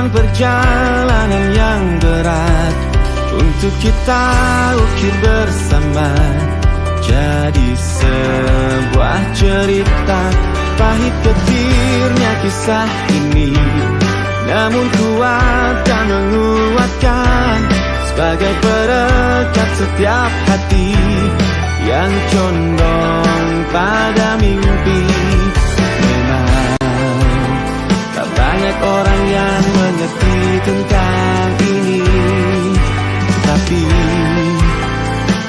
Bukan perjalanan yang berat untuk kita ukir bersama, jadi sebuah cerita. Pahit getirnya kisah ini, namun kuat dan menguatkan, sebagai perekat setiap hati yang condong pada mimpi. Memang tak banyak orang yang mengerti tentang ini, tapi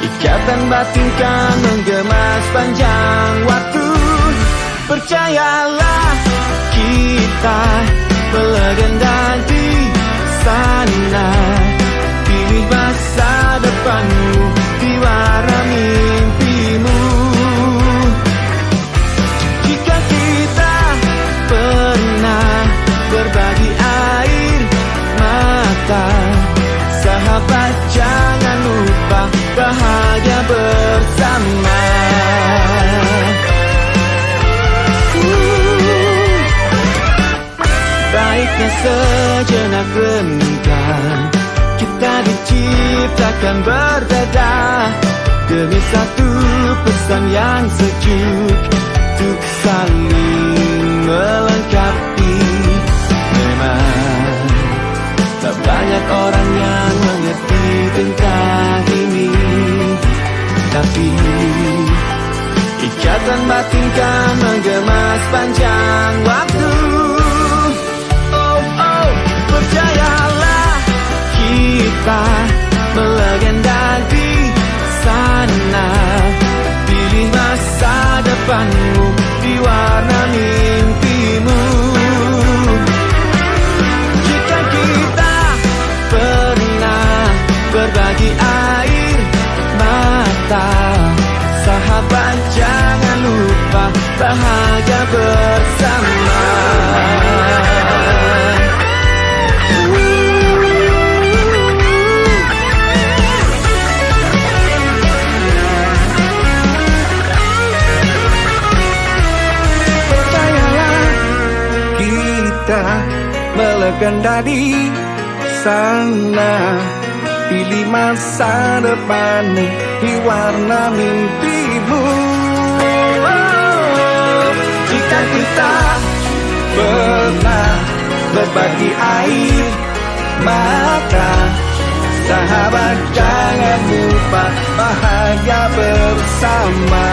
ikatan batin kan menggema sepanjang waktu. Percayalah, kita melegenda di sana. Pilih masa depanmu di warna mimpimu. Jika kita pernah berbagi air mata, sahabat jangan lupa bahagia bersama. Baiknya sejenak renungkan, kita diciptakan berbeda demi satu pesan yang sejuk, untuk saling melengkapi. Memang tak banyak orang yang mengerti tentang ini, tapi ikatan batin kan menggema sepanjang waktu. Percayalah, kita melegenda di sana. Pilih masa depanmu di warna mimpimu. Jika kita pernah berbagi air mata, sahabat jangan lupa bahagia bersama. Melegenda di sana, pilih masa depanmu di warna mimpimu. Jika kita pernah berbagi air mata, sahabat jangan lupa bahagia bersama.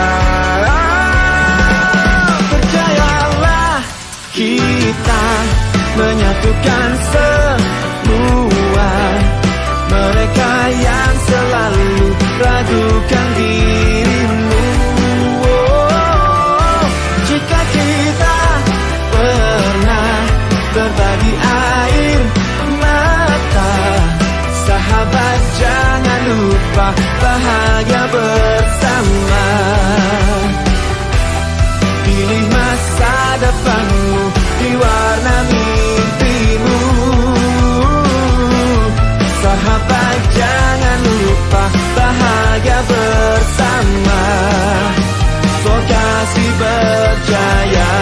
Percayalah, kita menyatukan semua mereka yang selalu ragukan dirimu. Jika kita pernah berbagi air mata, sahabat jangan lupa bahagia bersama. Pilih masa depanmu di warna mimpimu. Sahabat jangan lupa bahagia bersama. So kasih berjaya.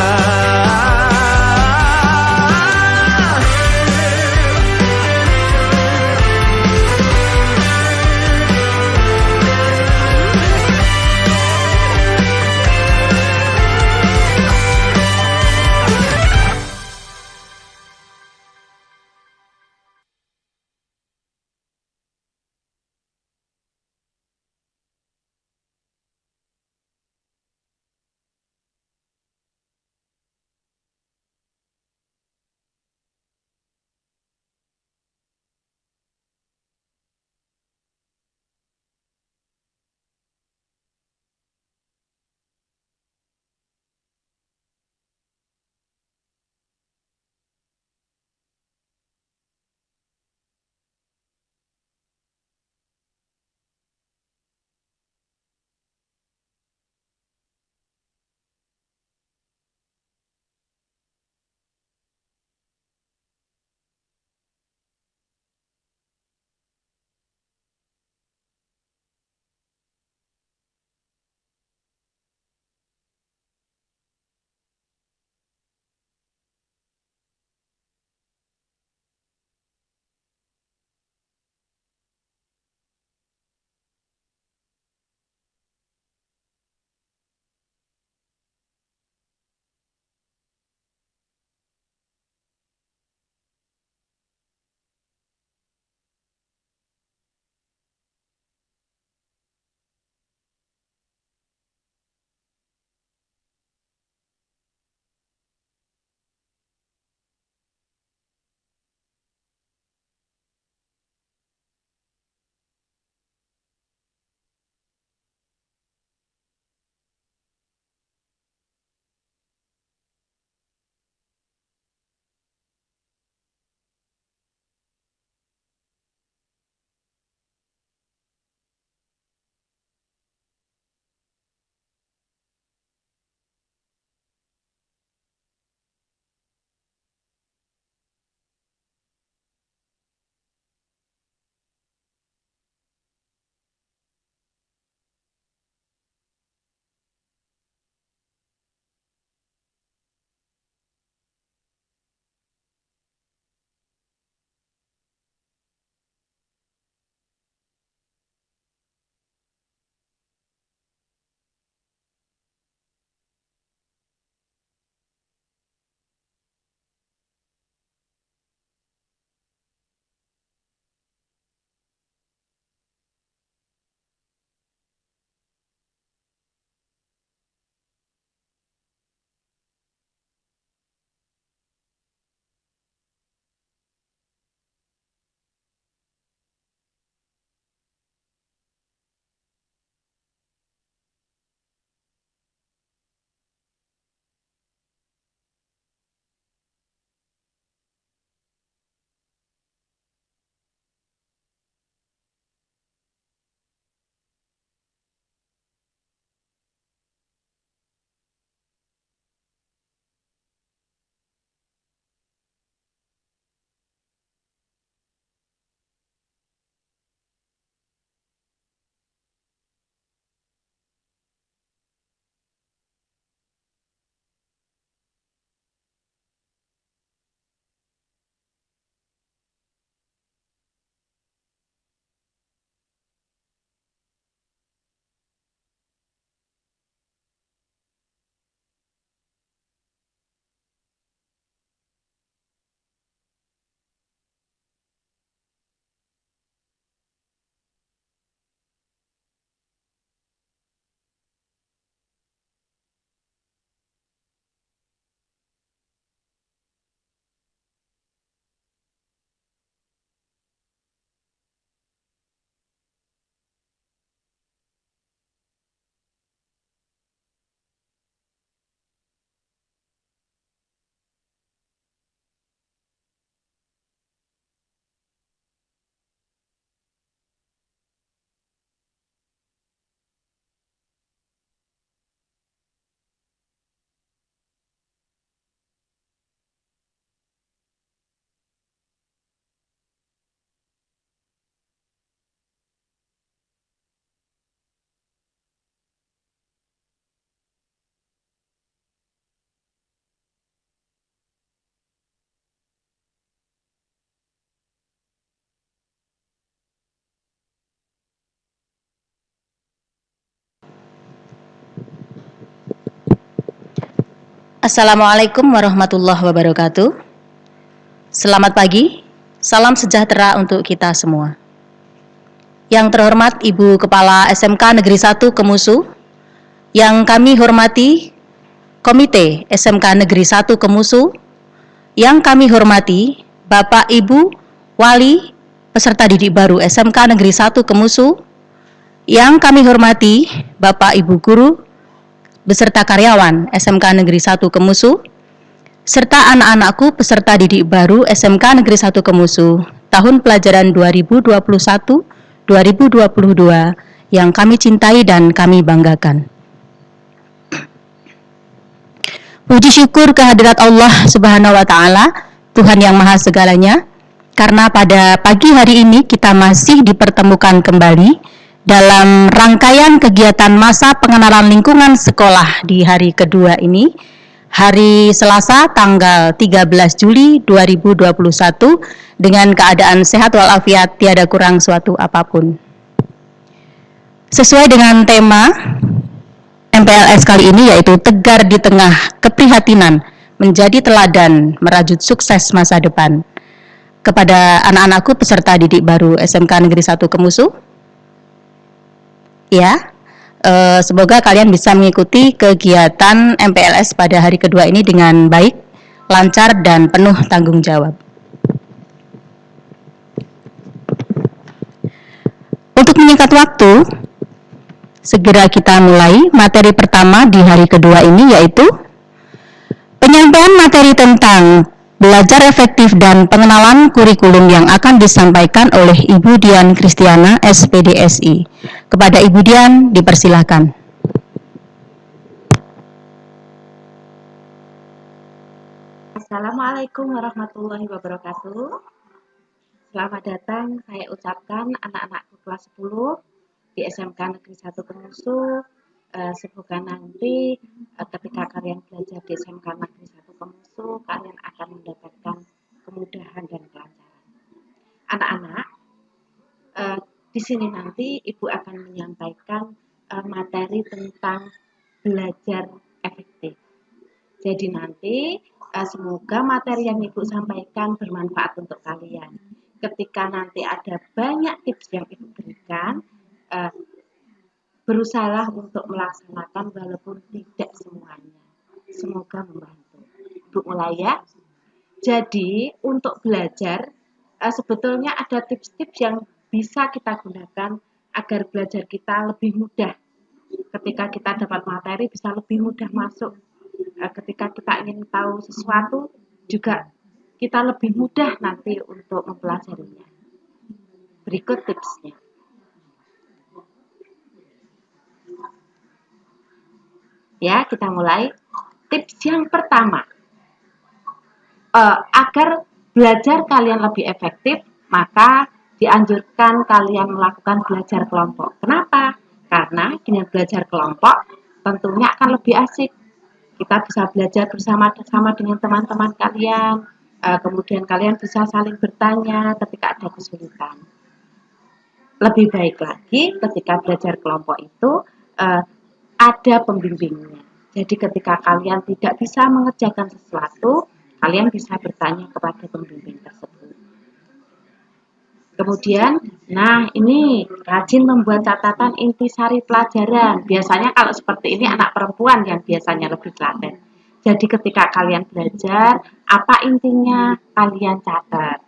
Assalamualaikum warahmatullahi wabarakatuh. Selamat pagi, salam sejahtera untuk kita semua. Yang terhormat Ibu Kepala SMK Negeri 1 Kemusu, yang kami hormati Komite SMK Negeri 1 Kemusu, yang kami hormati Bapak Ibu Wali peserta didik baru SMK Negeri 1 Kemusu, yang kami hormati Bapak Ibu Guru beserta karyawan SMK Negeri 1 Kemusu, serta anak-anakku peserta didik baru SMK Negeri 1 Kemusu tahun pelajaran 2021-2022 yang kami cintai dan kami banggakan. Puji syukur kehadirat Allah Subhanahu wa Ta'ala, Tuhan yang Maha Segalanya, karena pada pagi hari ini kita masih dipertemukan kembali dalam rangkaian kegiatan masa pengenalan lingkungan sekolah di hari kedua ini, hari Selasa tanggal 13 Juli 2021 dengan keadaan sehat walafiat tiada kurang suatu apapun. Sesuai dengan tema MPLS kali ini yaitu tegar di tengah keprihatinan menjadi teladan merajut sukses masa depan. Kepada anak-anakku peserta didik baru SMK Negeri 1 Kemusu, ya, semoga kalian bisa mengikuti kegiatan MPLS pada hari kedua ini dengan baik, lancar, dan penuh tanggung jawab. Untuk menyingkat waktu, segera kita mulai materi pertama di hari kedua ini, yaitu penyampaian materi tentang belajar efektif dan pengenalan kurikulum yang akan disampaikan oleh Ibu Dian Kristiana, SPDSI. Kepada Ibu Dian, dipersilakan. Assalamualaikum warahmatullahi wabarakatuh. Selamat datang, saya ucapkan anak-anakku kelas 10 di SMK Negeri 1 Kemusu. Semoga nanti ketika kalian belajar di SMK Negeri 1 Kemusu, kalian akan mendapatkan kemudahan dan kelancaran. Anak-anak, di sini nanti Ibu akan menyampaikan materi tentang belajar efektif. Jadi nanti semoga materi yang Ibu sampaikan bermanfaat untuk kalian. Ketika nanti ada banyak tips yang Ibu berikan, berusahalah untuk melaksanakan walaupun tidak semuanya. Semoga membantu. Ibu mulai ya. Jadi untuk belajar, sebetulnya ada tips-tips yang bisa kita gunakan agar belajar kita lebih mudah. Ketika kita dapat materi bisa lebih mudah masuk. Ketika kita ingin tahu sesuatu juga kita lebih mudah nanti untuk mempelajarinya. Berikut tipsnya. Ya, kita mulai. Tips yang pertama, agar belajar kalian lebih efektif, maka dianjurkan kalian melakukan belajar kelompok. Kenapa? Karena dengan belajar kelompok tentunya akan lebih asik. Kita bisa belajar bersama-sama dengan teman-teman kalian, kemudian kalian bisa saling bertanya ketika ada kesulitan. Lebih baik lagi ketika belajar kelompok itu ada pembimbingnya. Jadi ketika kalian tidak bisa mengerjakan sesuatu, kalian bisa bertanya kepada pembimbing tersebut. Kemudian, nah ini rajin membuat catatan intisari pelajaran. Biasanya kalau seperti ini anak perempuan yang biasanya lebih telaten. Jadi ketika kalian belajar, apa intinya kalian catat.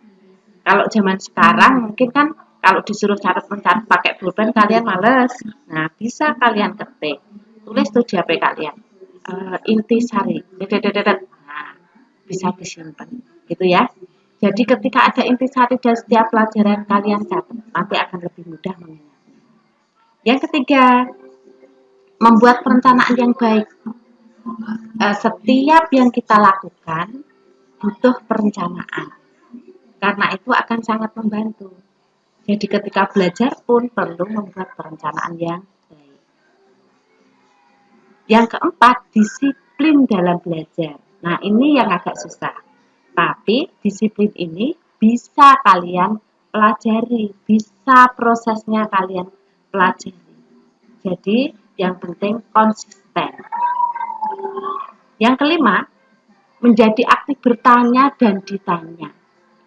Kalau zaman sekarang mungkin kan kalau disuruh mencatat pakai pulpen kalian males. Nah, bisa kalian ketik. Tulis tuh di HP kalian. Intisari. Nah, bisa disimpan. Gitu ya. Jadi ketika ada intisari dan setiap pelajaran kalian catat, nanti akan lebih mudah mengingatnya. Yang ketiga, membuat perencanaan yang baik. Setiap yang kita lakukan butuh perencanaan. Karena itu akan sangat membantu. Jadi ketika belajar pun perlu membuat perencanaan yang baik. Yang keempat, disiplin dalam belajar. Nah, ini yang agak susah. Tapi disiplin ini bisa kalian pelajari, bisa prosesnya kalian pelajari. Jadi yang penting konsisten. Yang kelima, menjadi aktif bertanya dan ditanya.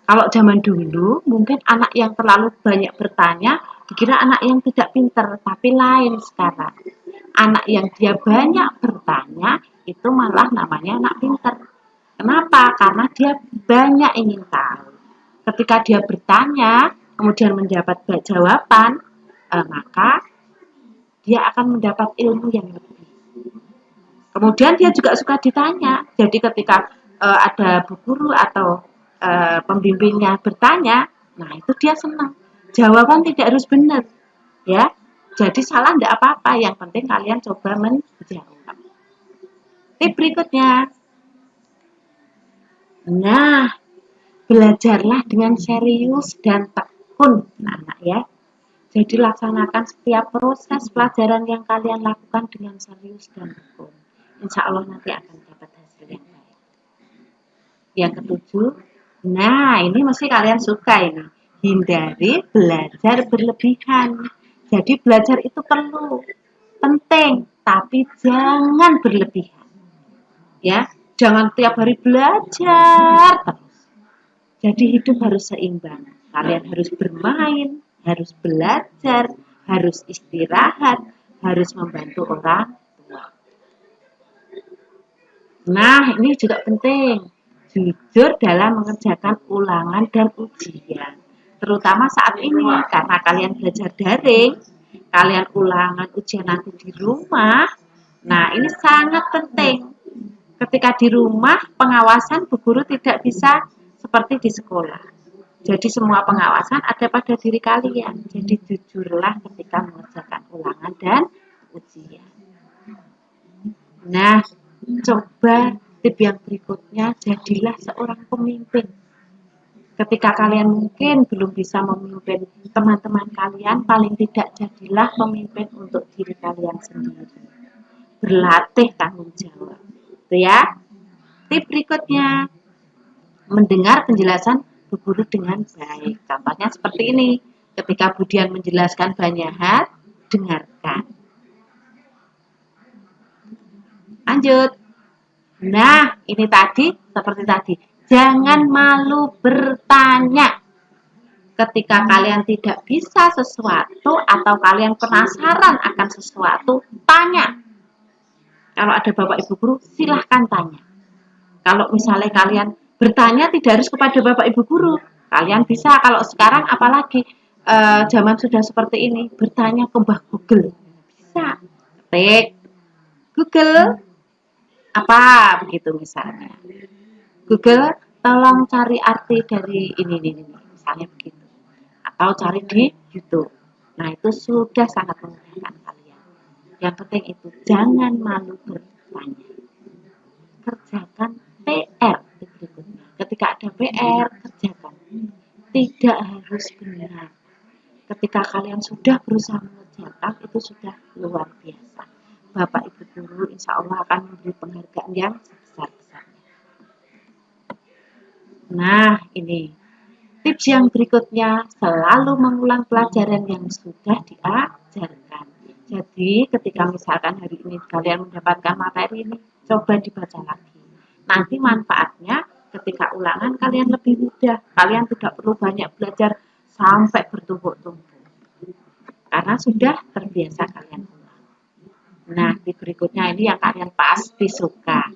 Kalau zaman dulu, mungkin anak yang terlalu banyak bertanya dikira anak yang tidak pintar, tapi lain sekarang. Anak yang dia banyak bertanya, itu malah namanya anak pintar. Kenapa? Karena dia banyak ingin tahu. Ketika dia bertanya, kemudian mendapat jawaban, maka dia akan mendapat ilmu yang lebih. Kemudian dia juga suka ditanya. Jadi ketika ada bu guru atau pembimbingnya bertanya, nah itu dia senang. Jawaban tidak harus benar, ya. Jadi salah tidak apa-apa. Yang penting kalian coba menjawab. Tip berikutnya. Nah, belajarlah dengan serius dan tekun, anak ya. Jadi laksanakan setiap proses pelajaran yang kalian lakukan dengan serius dan tekun. Insya Allah nanti akan dapat hasil yang baik. Yang ketujuh, nah ini mesti kalian suka ini. Hindari belajar berlebihan. Jadi belajar itu perlu, penting, tapi jangan berlebihan. Ya, jangan tiap hari belajar terus. Jadi hidup harus seimbang. Kalian harus bermain, harus belajar, harus istirahat, harus membantu orang tua. Nah, ini juga penting. Jujur dalam mengerjakan ulangan dan ujian. Terutama saat ini, karena kalian belajar daring, kalian ulangan ujian nanti di rumah. Nah, ini sangat penting. Ketika di rumah, pengawasan bu guru tidak bisa seperti di sekolah. Jadi semua pengawasan ada pada diri kalian. Jadi jujurlah ketika mengerjakan ulangan dan ujian. Nah, coba tip yang berikutnya, jadilah seorang pemimpin. Ketika kalian mungkin belum bisa memimpin teman-teman kalian, paling tidak jadilah pemimpin untuk diri kalian sendiri. Berlatih tanggung jawab. Itu ya. Tip berikutnya, mendengar penjelasan bu guru dengan baik. Contohnya seperti ini. Ketika Budian menjelaskan banyak hal, dengarkan. Lanjut. Nah, ini tadi, seperti tadi. Jangan malu bertanya. Ketika kalian tidak bisa sesuatu atau kalian penasaran akan sesuatu, tanya. Kalau ada Bapak Ibu Guru, silahkan tanya. Kalau misalnya kalian bertanya tidak harus kepada Bapak Ibu Guru. Kalian bisa, kalau sekarang apalagi zaman sudah seperti ini, bertanya ke Mbah Google. Bisa. Ketik Google apa begitu misalnya. Google, tolong cari arti dari ini misalnya begitu. Atau cari di YouTube. Nah, itu sudah sangat memudahkan kalian. Yang penting itu jangan malu bertanya. Kerjakan PR berikutnya. Ketika ada PR, kerjakan. Tidak harus benar. Ketika kalian sudah berusaha mengerjakan, itu sudah luar biasa. Bapak Ibu Guru insya Allah akan memberi penghargaan yang sebesar-besarnya. Nah, ini tips yang berikutnya, selalu mengulang pelajaran yang sudah diajarkan. Jadi ketika misalkan hari ini kalian mendapatkan materi ini, coba dibaca lagi. Nanti manfaatnya ketika ulangan kalian lebih mudah. Kalian tidak perlu banyak belajar sampai bertumpuk-tumpuk. Karena sudah terbiasa kalian ulang. Nah, di berikutnya ini yang kalian pasti suka.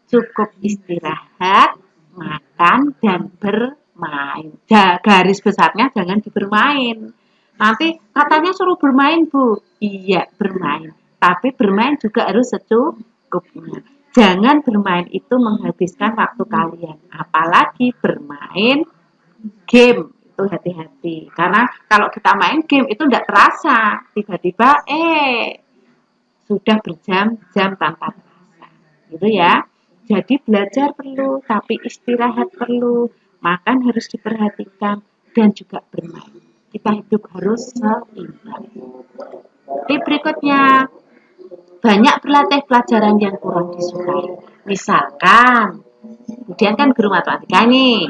Cukup istirahat, makan, dan bermain. Garis besarnya jangan dibermain. Nanti katanya suruh bermain, Bu. Iya, bermain. Tapi bermain juga harus secukupnya. Jangan bermain itu menghabiskan waktu kalian. Apalagi bermain game. Itu hati-hati. Karena kalau kita main game itu tidak terasa. Tiba-tiba, sudah berjam-jam tanpa terasa. Gitu ya. Jadi belajar perlu, tapi istirahat perlu. Makan harus diperhatikan. Dan juga bermain. Kita hidup harus seimbang. Tip berikutnya, banyak berlatih pelajaran yang kurang disukai. Misalkan, kemudian kan guru matematika nih.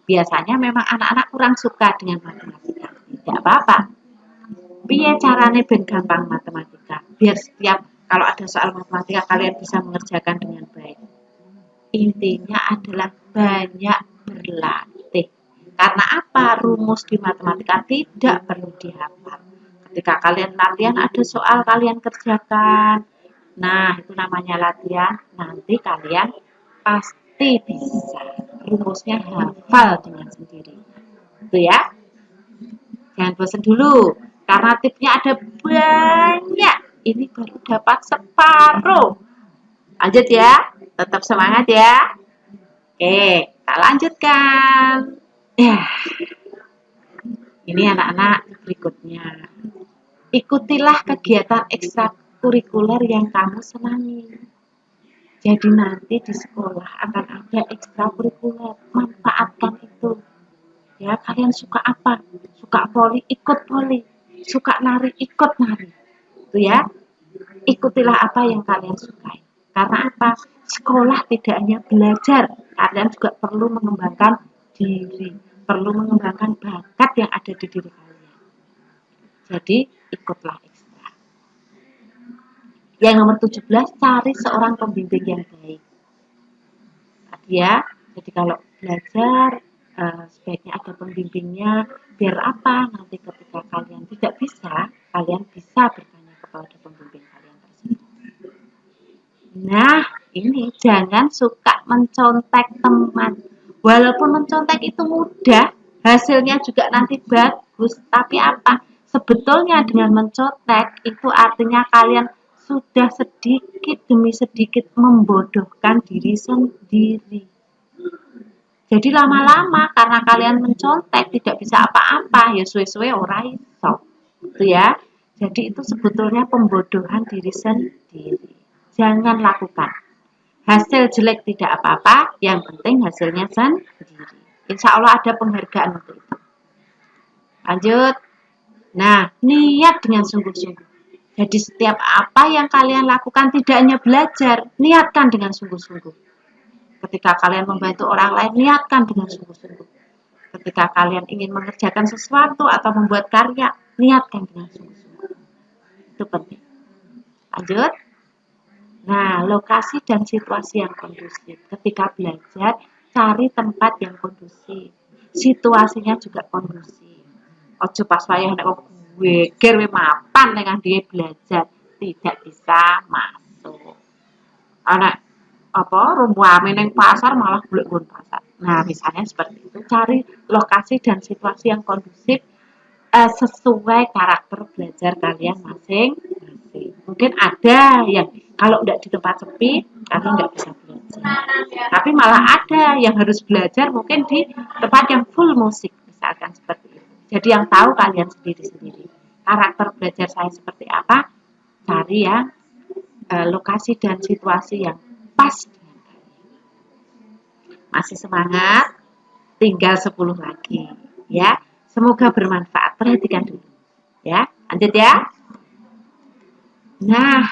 Biasanya memang anak-anak kurang suka dengan matematika. Tidak apa-apa. Biar caranya ben gampang matematika. Biar setiap kalau ada soal matematika kalian bisa mengerjakan dengan baik. Intinya adalah banyak berlatih. Karena apa? Rumus di matematika tidak perlu dihafal. Ketika kalian latihan ada soal kalian kerjakan. Nah, itu namanya latihan. Nanti kalian pasti bisa. Rumusnya hafal dengan sendiri. Itu ya. Jangan bosan dulu. Karena tipsnya ada banyak. Ini baru dapat separuh. Lanjut ya. Tetap semangat ya. Oke, kita lanjutkan. Ya, ini anak-anak berikutnya. Ikutilah kegiatan ekstrakurikuler yang kamu senangi. Jadi nanti di sekolah akan ada ekstrakurikuler. Manfaatkan itu. Ya, kalian suka apa? Suka voli, ikut voli. Suka nari, ikut nari. Itu ya. Ikutilah apa yang kalian sukai. Karena apa? Sekolah tidak hanya belajar, kalian juga perlu mengembangkan diri, perlu mengembangkan bakat yang ada di diri kalian. Jadi, ikutlah ekstra. Yang nomor 17, cari seorang pembimbing yang baik. Tadi ya, jadi kalau belajar, sebaiknya ada pembimbingnya, biar apa? Nanti ketika kalian tidak bisa, kalian bisa bertanya kepada pembimbing kalian tersebut. Nah, ini jangan suka mencontek teman. Walaupun mencontek itu mudah, hasilnya juga nanti bagus. Tapi apa? Sebetulnya dengan mencontek itu artinya kalian sudah sedikit demi sedikit membodohkan diri sendiri. Jadi lama-lama karena kalian mencontek tidak bisa apa-apa, ya suwe-suwe ora iso. Gitu ya. Jadi itu sebetulnya pembodohan diri sendiri. Jangan lakukan. Hasil jelek tidak apa-apa, yang penting hasilnya sendiri. Insya Allah ada penghargaan untuk itu. Lanjut. Nah, niat dengan sungguh-sungguh. Jadi setiap apa yang kalian lakukan tidak hanya belajar, niatkan dengan sungguh-sungguh. Ketika kalian membantu orang lain, niatkan dengan sungguh-sungguh. Ketika kalian ingin mengerjakan sesuatu atau membuat karya, niatkan dengan sungguh-sungguh. Itu penting. Lanjut. Nah, lokasi dan situasi yang kondusif. Ketika belajar, cari tempat yang kondusif. Situasinya juga kondusif. Ojo pas wayah nek gue geger mapan dengan dia belajar, tidak bisa masuk. Anak apa rumpuame ning pasar malah golek nggon pasar. Nah, misalnya seperti itu, cari lokasi dan situasi yang kondusif sesuai karakter belajar kalian masing-masing. Mungkin ada yang kalau tidak di tempat sepi, kalian nggak bisa belajar. Tapi malah ada yang harus belajar mungkin di tempat yang full musik, misalkan seperti itu. Jadi yang tahu kalian sendiri-sendiri. Karakter belajar saya seperti apa, cari ya lokasi dan situasi yang pas dengan kalian. Masih semangat? Tinggal 10 lagi. Ya, semoga bermanfaat. Perhatikan dulu. Ya, lanjut ya. Nah,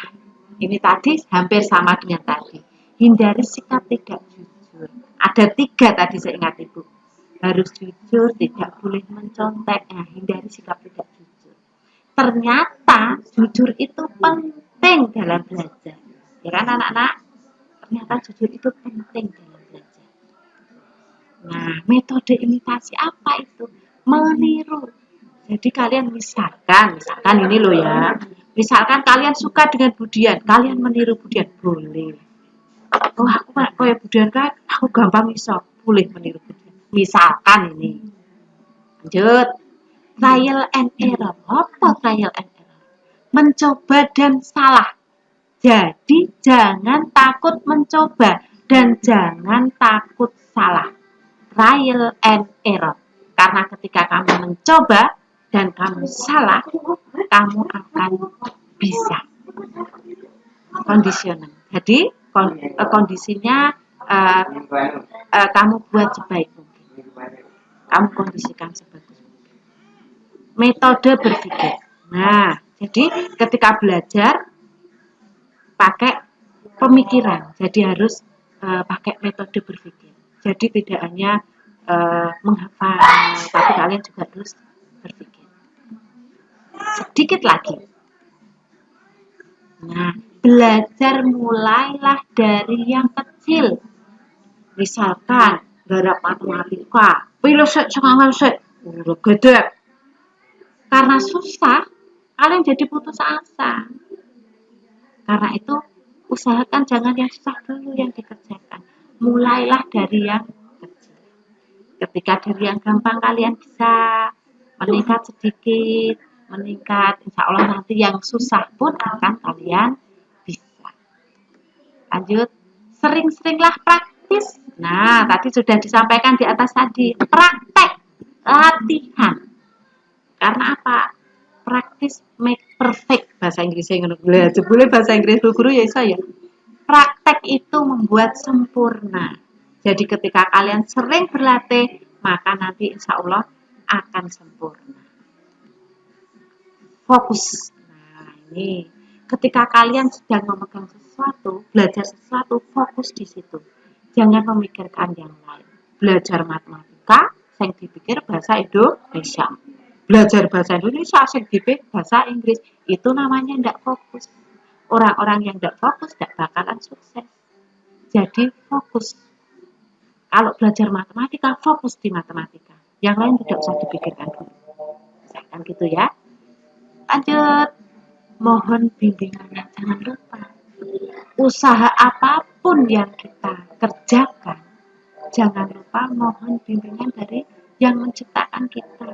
ini tadi hampir sama dengan tadi. Hindari sikap tidak jujur. Ada 3 tadi saya ingat Ibu. Harus jujur, tidak boleh mencontek. Nah, hindari sikap tidak jujur. Ternyata jujur itu penting dalam belajar. Ya kan anak-anak? Ternyata jujur itu penting dalam belajar. Nah, metode imitasi apa itu? Meniru. Jadi kalian misalkan ini loh ya. Misalkan kalian suka dengan Budian, kalian meniru Budian, boleh. Oh, aku kayak Budian kan, aku gampang iso, boleh meniru Budian. Misalkan ini. Lanjut. Trial and error. Apa trial and error? Mencoba dan salah. Jadi jangan takut mencoba dan jangan takut salah. Trial and error. Karena ketika kamu mencoba dan kamu salah, kamu akan bisa. Kondisional. Jadi kondisinya kamu buat sebaik mungkin. Kamu kondisikan sebagus mungkin. Metode berpikir. Nah, jadi ketika belajar pakai pemikiran. Jadi harus pakai metode berpikir. Jadi tidak hanya menghafal, tapi kalian juga harus berpikir. Sedikit lagi. Nah, belajar mulailah dari yang kecil. Misalkan garap matematika, pilih setengah set, udah gede. Karena susah, kalian jadi putus asa. Karena itu, usahakan jangan yang susah dulu yang dikerjakan. Mulailah dari yang kecil. Ketika dari yang gampang kalian bisa meningkat sedikit, meningkat, insya Allah nanti yang susah pun akan kalian bisa. Lanjut, sering-seringlah praktis. Nah, tadi sudah disampaikan di atas tadi, praktek, latihan. Karena apa? Practice make perfect, bahasa Inggrisnya ngono. Boleh bahasa Inggris guru ya saya. Praktek itu membuat sempurna. Jadi ketika kalian sering berlatih, maka nanti insya Allah akan sempurna. Fokus. Nah, ini ketika kalian sedang memegang sesuatu, belajar sesuatu, fokus di situ. Jangan memikirkan yang lain. Belajar matematika, yang dipikir bahasa Indonesia. Belajar bahasa Indonesia, yang dipikir bahasa Inggris. Itu namanya tidak fokus. Orang-orang yang tidak fokus tidak bakalan sukses. Jadi fokus. Kalau belajar matematika, fokus di matematika. Yang lain tidak usah dipikirkan dulu. Misalkan gitu ya. Lanjut. Mohon bimbingannya, jangan lupa. Usaha apapun yang kita kerjakan, jangan lupa mohon bimbingan dari yang menciptakan kita.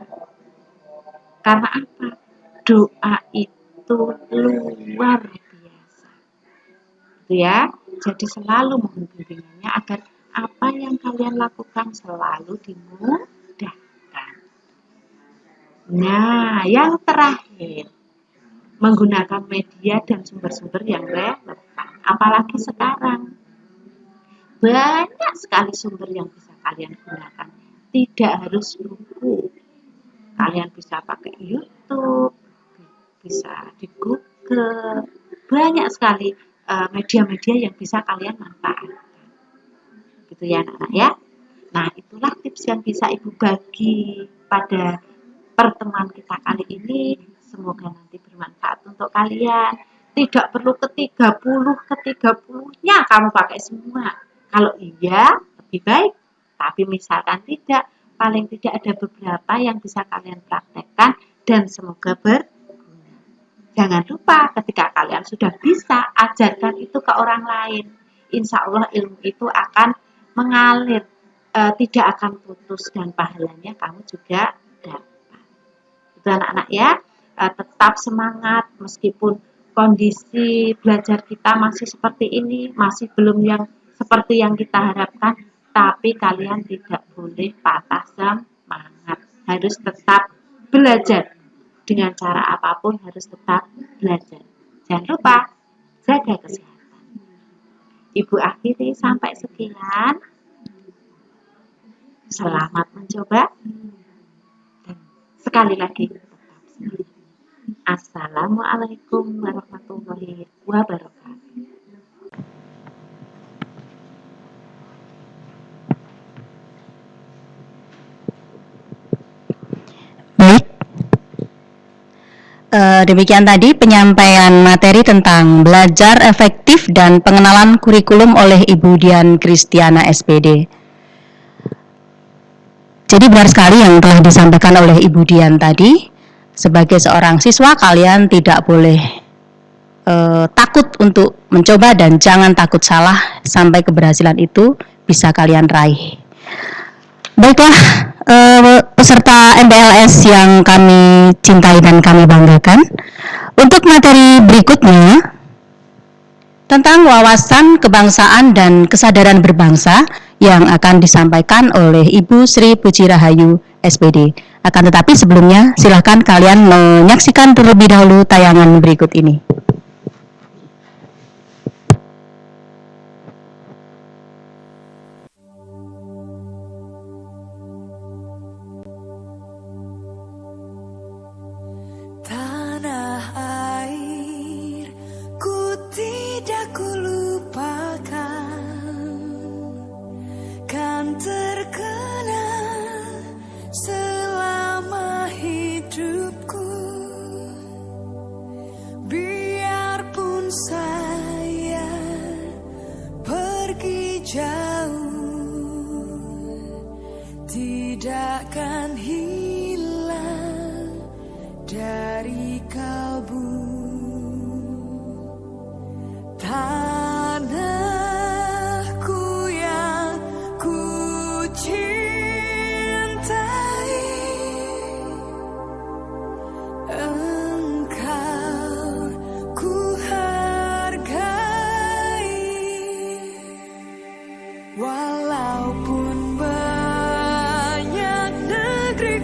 Karena apa? Doa itu luar biasa. Itu ya. Jadi selalu mohon bimbingannya agar apa yang kalian lakukan selalu dimudahkan. Nah, yang terakhir, menggunakan media dan sumber-sumber yang relevan. Apalagi sekarang, banyak sekali sumber yang bisa kalian gunakan. Tidak harus buku. Kalian bisa pakai YouTube, bisa di Google. Banyak sekali media-media yang bisa kalian manfaatkan. Gitu ya anak-anak ya. Nah, itulah tips yang bisa Ibu bagi pada pertemuan kita kali ini. Semoga nanti bermanfaat untuk kalian. Tidak perlu ke-30-nya kamu pakai semua. Kalau iya, lebih baik. Tapi misalkan tidak, paling tidak ada beberapa yang bisa kalian praktekkan dan semoga berguna. Jangan lupa ketika kalian sudah bisa, ajarkan itu ke orang lain. Insya Allah ilmu itu akan mengalir, tidak akan putus dan pahalanya kamu juga dapat. Itu anak-anak ya. Tetap semangat meskipun kondisi belajar kita masih seperti ini, masih belum yang seperti yang kita harapkan, tapi kalian tidak boleh patah semangat. Harus tetap belajar. Dengan cara apapun harus tetap belajar. Jangan lupa jaga kesehatan. Ibu akhiri sampai sekian. Selamat mencoba. Dan sekali lagi tetap semangat. Assalamualaikum warahmatullahi wabarakatuh. Baik, demikian tadi penyampaian materi tentang belajar efektif dan pengenalan kurikulum oleh Ibu Dian Kristiana SPD. Jadi benar sekali yang telah disampaikan oleh Ibu Dian tadi. Sebagai seorang siswa, kalian tidak boleh takut untuk mencoba dan jangan takut salah sampai keberhasilan itu bisa kalian raih. Baiklah, peserta MBLS yang kami cintai dan kami banggakan. Untuk materi berikutnya tentang wawasan kebangsaan dan kesadaran berbangsa yang akan disampaikan oleh Ibu Sri Puji Rahayu SPD. Akan tetapi sebelumnya silahkan kalian menyaksikan terlebih dahulu tayangan berikut ini. Tanah air ku tidak kulupakan, kan terkenal selama hidupku. Biarpun saya pergi jauh takkan hilang dari kalbu. Tanahku yang ku cintai, engkau ku hargai. Walaupun banyak negeri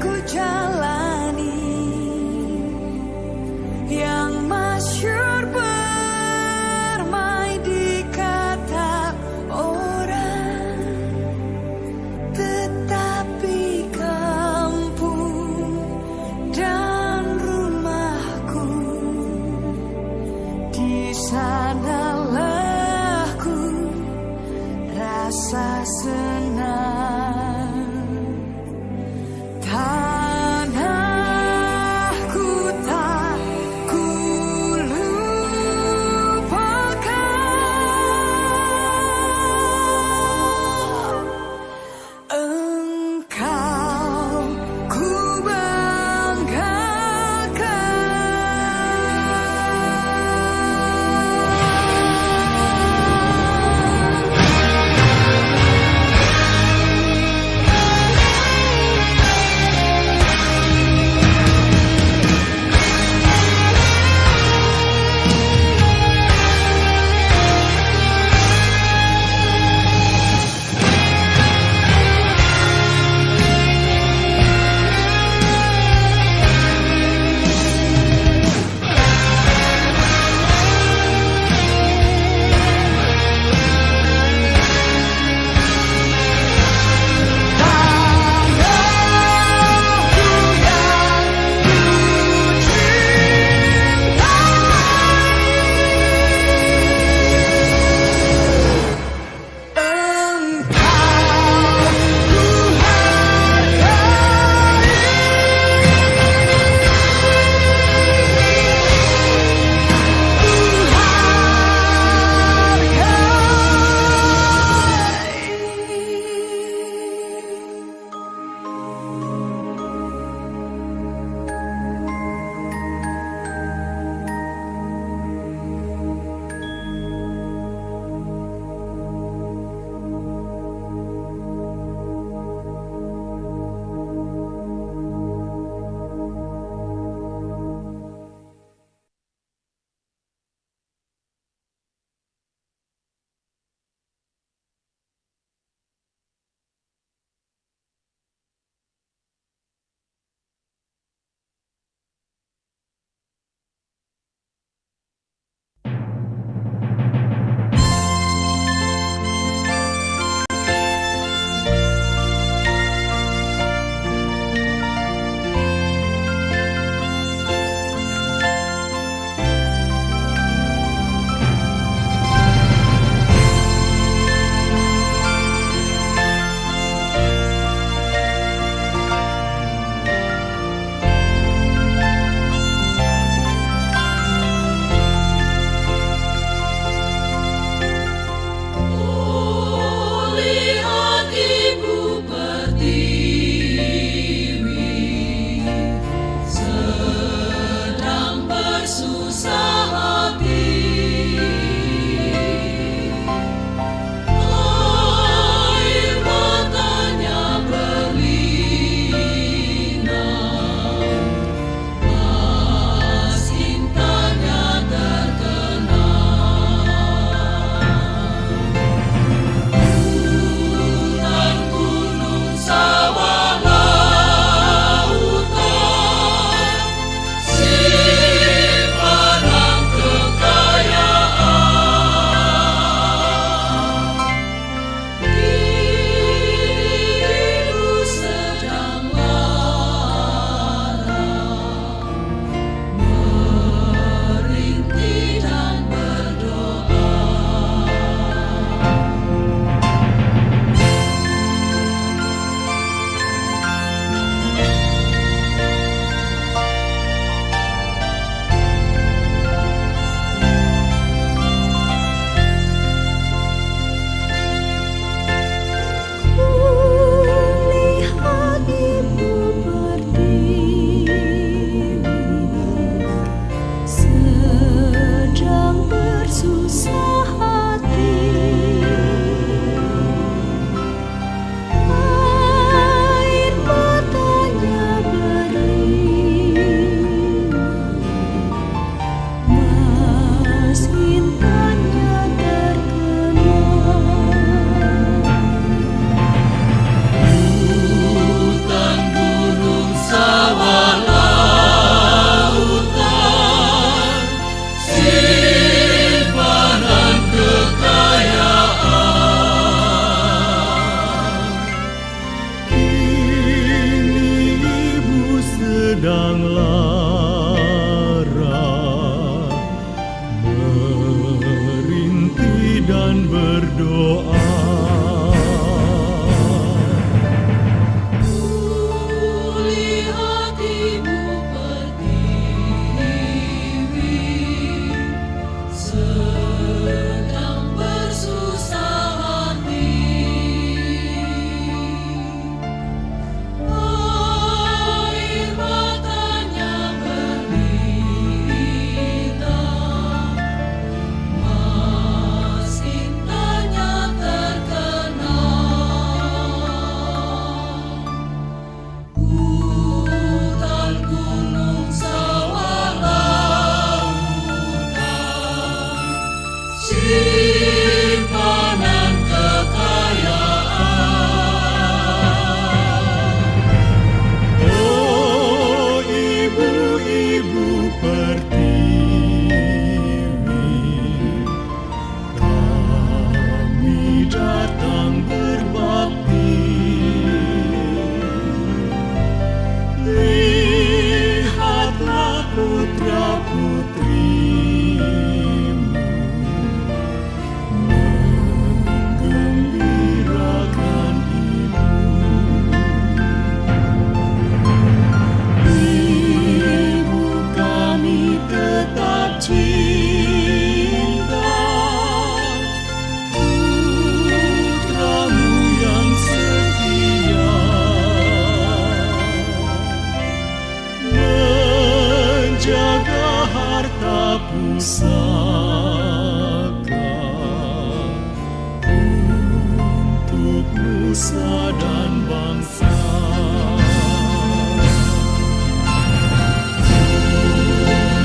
susah hati, air matanya berlin, mas intannya terkenal. Hutan, gunung, sawah, lautan, simpanan kekayaan. Kini ibu sedang lara, merintih dan berdoa. Lihat ibu pertiwi sedang bersusah hati, air matanya berlintang, mas intannya terkenal. Hutan, gunung, sawah, lautan, simpanan kekayaan. Oh ibu-ibu pertiwi, kami datang berbakti. Lihatlah putra-putrimu menggembirakan ibu. Ibu kami tetap cinta, putramu yang setia menjaga harta pusaka untuk nusa dan bangsa.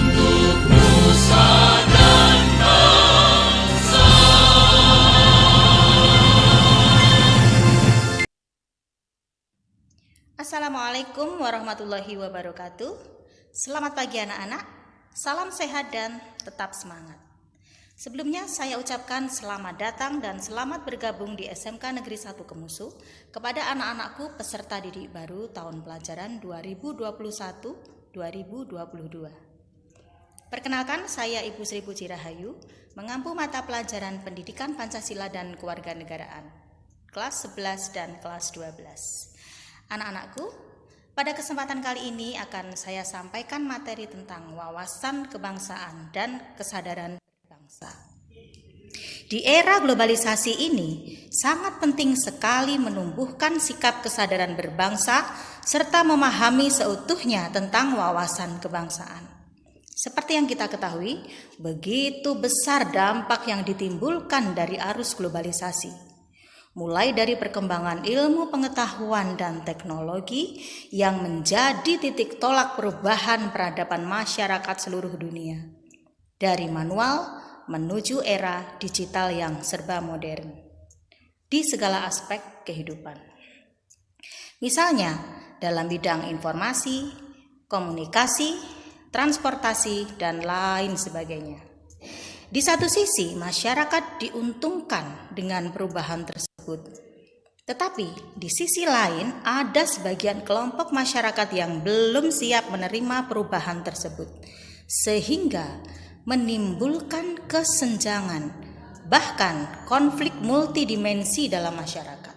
Untuk nusa dan bangsa. Assalamualaikum warahmatullahi wabarakatuh. Selamat pagi anak-anak, salam sehat dan tetap semangat. Sebelumnya saya ucapkan selamat datang dan selamat bergabung di SMK Negeri 1 Kemusu kepada anak-anakku peserta didik baru tahun pelajaran 2021-2022. Perkenalkan, saya Ibu Sri Puji Rahayu, mengampu mata pelajaran Pendidikan Pancasila dan Kewarganegaraan, kelas 11 dan kelas 12. Anak-anakku, pada kesempatan kali ini akan saya sampaikan materi tentang wawasan kebangsaan dan kesadaran berbangsa. Di era globalisasi ini, sangat penting sekali menumbuhkan sikap kesadaran berbangsa serta memahami seutuhnya tentang wawasan kebangsaan. Seperti yang kita ketahui, begitu besar dampak yang ditimbulkan dari arus globalisasi. Mulai dari perkembangan ilmu pengetahuan dan teknologi yang menjadi titik tolak perubahan peradaban masyarakat seluruh dunia, dari manual menuju era digital yang serba modern di segala aspek kehidupan. Misalnya dalam bidang informasi, komunikasi, transportasi, dan lain sebagainya. Di satu sisi, masyarakat diuntungkan dengan perubahan tersebut. Tetapi di sisi lain ada sebagian kelompok masyarakat yang belum siap menerima perubahan tersebut, sehingga menimbulkan kesenjangan, bahkan konflik multidimensi dalam masyarakat.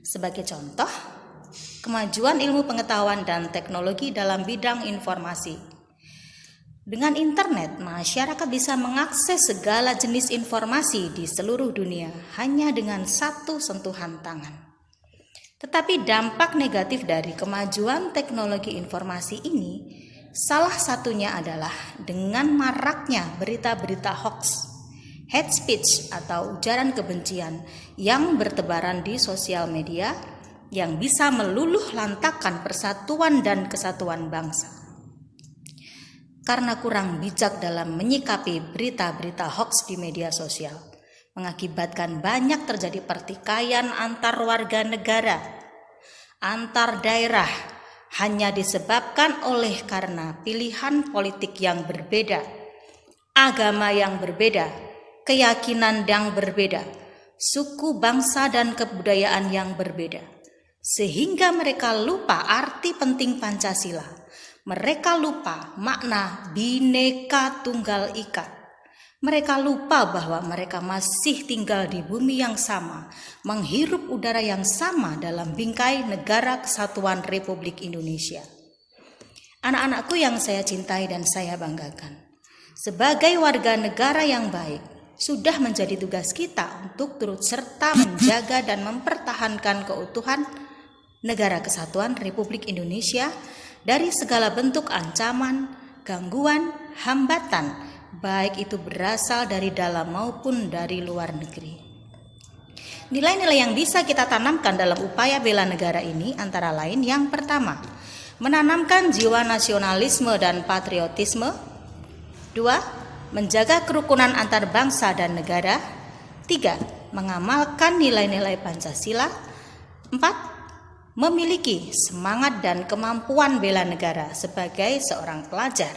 Sebagai contoh, kemajuan ilmu pengetahuan dan teknologi dalam bidang informasi. Dengan internet, masyarakat bisa mengakses segala jenis informasi di seluruh dunia hanya dengan satu sentuhan tangan. Tetapi dampak negatif dari kemajuan teknologi informasi ini Salah satunya adalah dengan maraknya berita-berita hoax, hate speech atau ujaran kebencian yang bertebaran di sosial media yang bisa meluluh lantakkan persatuan dan kesatuan bangsa. Karena kurang bijak dalam menyikapi berita-berita hoax di media sosial, mengakibatkan banyak terjadi pertikaian antar warga negara, antar daerah, hanya disebabkan oleh karena pilihan politik yang berbeda, agama yang berbeda, keyakinan yang berbeda, suku, bangsa, dan kebudayaan yang berbeda. Sehingga mereka lupa arti penting Pancasila. Mereka lupa makna Bhinneka Tunggal Ika. Mereka lupa bahwa mereka masih tinggal di bumi yang sama, menghirup udara yang sama dalam bingkai Negara Kesatuan Republik Indonesia. Anak-anakku yang saya cintai dan saya banggakan, sebagai warga negara yang baik, sudah menjadi tugas kita untuk turut serta menjaga dan mempertahankan keutuhan Negara Kesatuan Republik Indonesia dari segala bentuk ancaman, gangguan, hambatan, baik itu berasal dari dalam maupun dari luar negeri. Nilai-nilai yang bisa kita tanamkan dalam upaya bela negara ini antara lain yang pertama, menanamkan jiwa nasionalisme dan patriotisme. 2. Menjaga kerukunan antar bangsa dan negara. 3. Mengamalkan nilai-nilai Pancasila. 4. Memiliki semangat dan kemampuan bela negara sebagai seorang pelajar.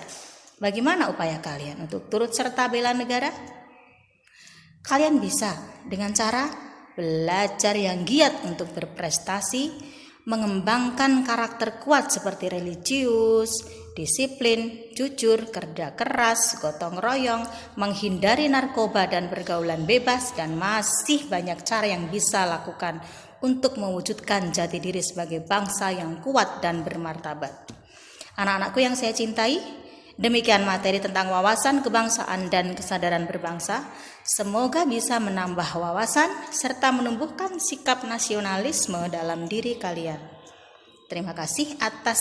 Bagaimana upaya kalian untuk turut serta bela negara? Kalian bisa dengan cara belajar yang giat untuk berprestasi, mengembangkan karakter kuat seperti religius, disiplin, jujur, kerja keras, gotong royong, menghindari narkoba dan pergaulan bebas, dan masih banyak cara yang bisa lakukan untuk mewujudkan jati diri sebagai bangsa yang kuat dan bermartabat. Anak-anakku yang saya cintai, demikian materi tentang wawasan kebangsaan dan kesadaran berbangsa. Semoga bisa menambah wawasan serta menumbuhkan sikap nasionalisme dalam diri kalian. Terima kasih atas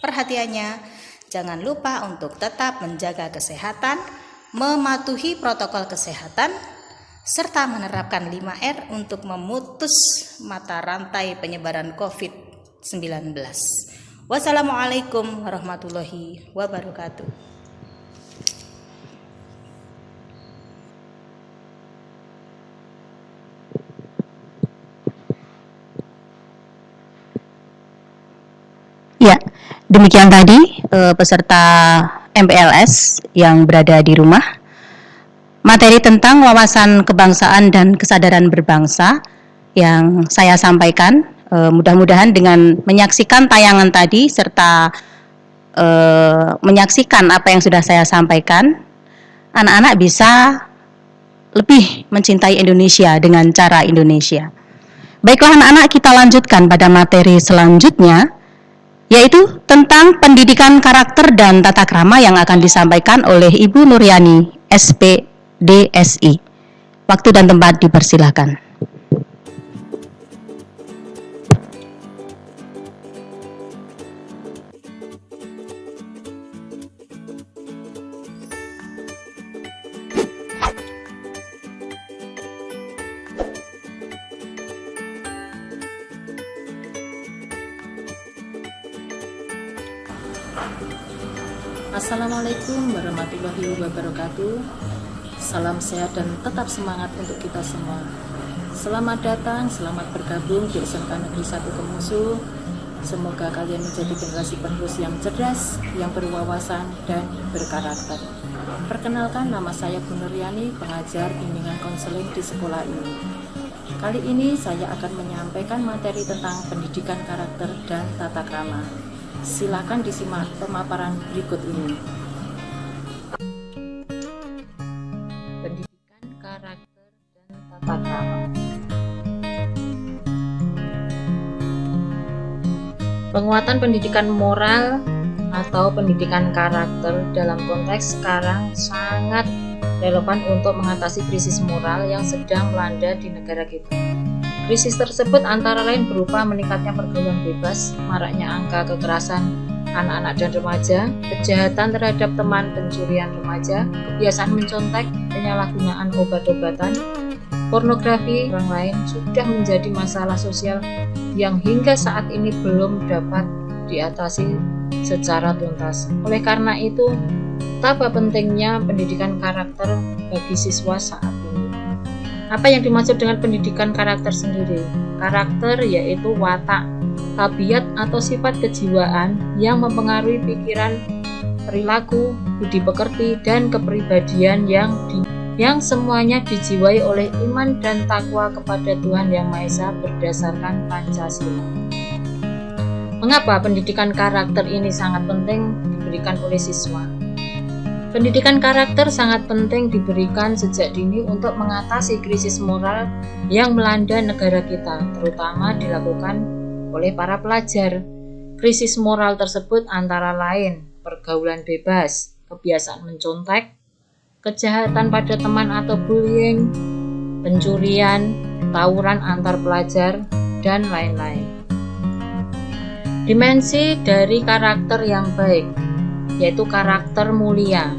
perhatiannya. Jangan lupa untuk tetap menjaga kesehatan, mematuhi protokol kesehatan, serta menerapkan 5R untuk memutus mata rantai penyebaran COVID-19. Wassalamualaikum warahmatullahi wabarakatuh. Ya, demikian tadi peserta MPLS yang berada di rumah. Materi tentang wawasan kebangsaan dan kesadaran berbangsa yang saya sampaikan, mudah-mudahan dengan menyaksikan tayangan tadi serta menyaksikan apa yang sudah saya sampaikan, anak-anak bisa lebih mencintai Indonesia dengan cara Indonesia. Baiklah anak-anak, kita lanjutkan pada materi selanjutnya, yaitu tentang pendidikan karakter dan tata krama yang akan disampaikan oleh Ibu Nuryani, SPDSI. Waktu dan tempat dipersilakan. Assalamualaikum warahmatullahi wabarakatuh. Salam sehat dan tetap semangat untuk kita semua. Selamat datang, selamat bergabung di SMK Negeri 1 Kemusu. Semoga kalian menjadi generasi penerus yang cerdas, yang berwawasan dan berkarakter. Perkenalkan, nama saya Bu Nuryani, pengajar bimbingan konseling di sekolah ini. Kali ini saya akan menyampaikan materi tentang pendidikan karakter dan tata krama. Silakan disimak pemaparan berikut ini. Pendidikan karakter dan tata krama. Penguatan pendidikan moral atau pendidikan karakter dalam konteks sekarang sangat relevan untuk mengatasi krisis moral yang sedang melanda di negara kita. Krisis tersebut antara lain berupa meningkatnya pergaulan bebas, maraknya angka kekerasan, anak-anak dan remaja, kejahatan terhadap teman, pencurian remaja, kebiasaan mencontek, penyalahgunaan obat-obatan, pornografi orang lain sudah menjadi masalah sosial yang hingga saat ini belum dapat diatasi secara tuntas. Oleh karena itu, betapa pentingnya pendidikan karakter bagi siswa saat ini. Apa yang dimaksud dengan pendidikan karakter sendiri? Karakter yaitu watak, tabiat atau sifat kejiwaan yang mempengaruhi pikiran, perilaku, budi pekerti, dan kepribadian yang semuanya dijiwai oleh iman dan takwa kepada Tuhan Yang Maha Esa berdasarkan Pancasila. Mengapa pendidikan karakter ini sangat penting diberikan oleh siswa? Pendidikan karakter sangat penting diberikan sejak dini untuk mengatasi krisis moral yang melanda negara kita, terutama dilakukan oleh para pelajar. Krisis moral tersebut antara lain pergaulan bebas, kebiasaan mencontek, kejahatan pada teman atau bullying, pencurian, tawuran antar pelajar, dan lain-lain. Dimensi dari karakter yang baik, yaitu karakter mulia.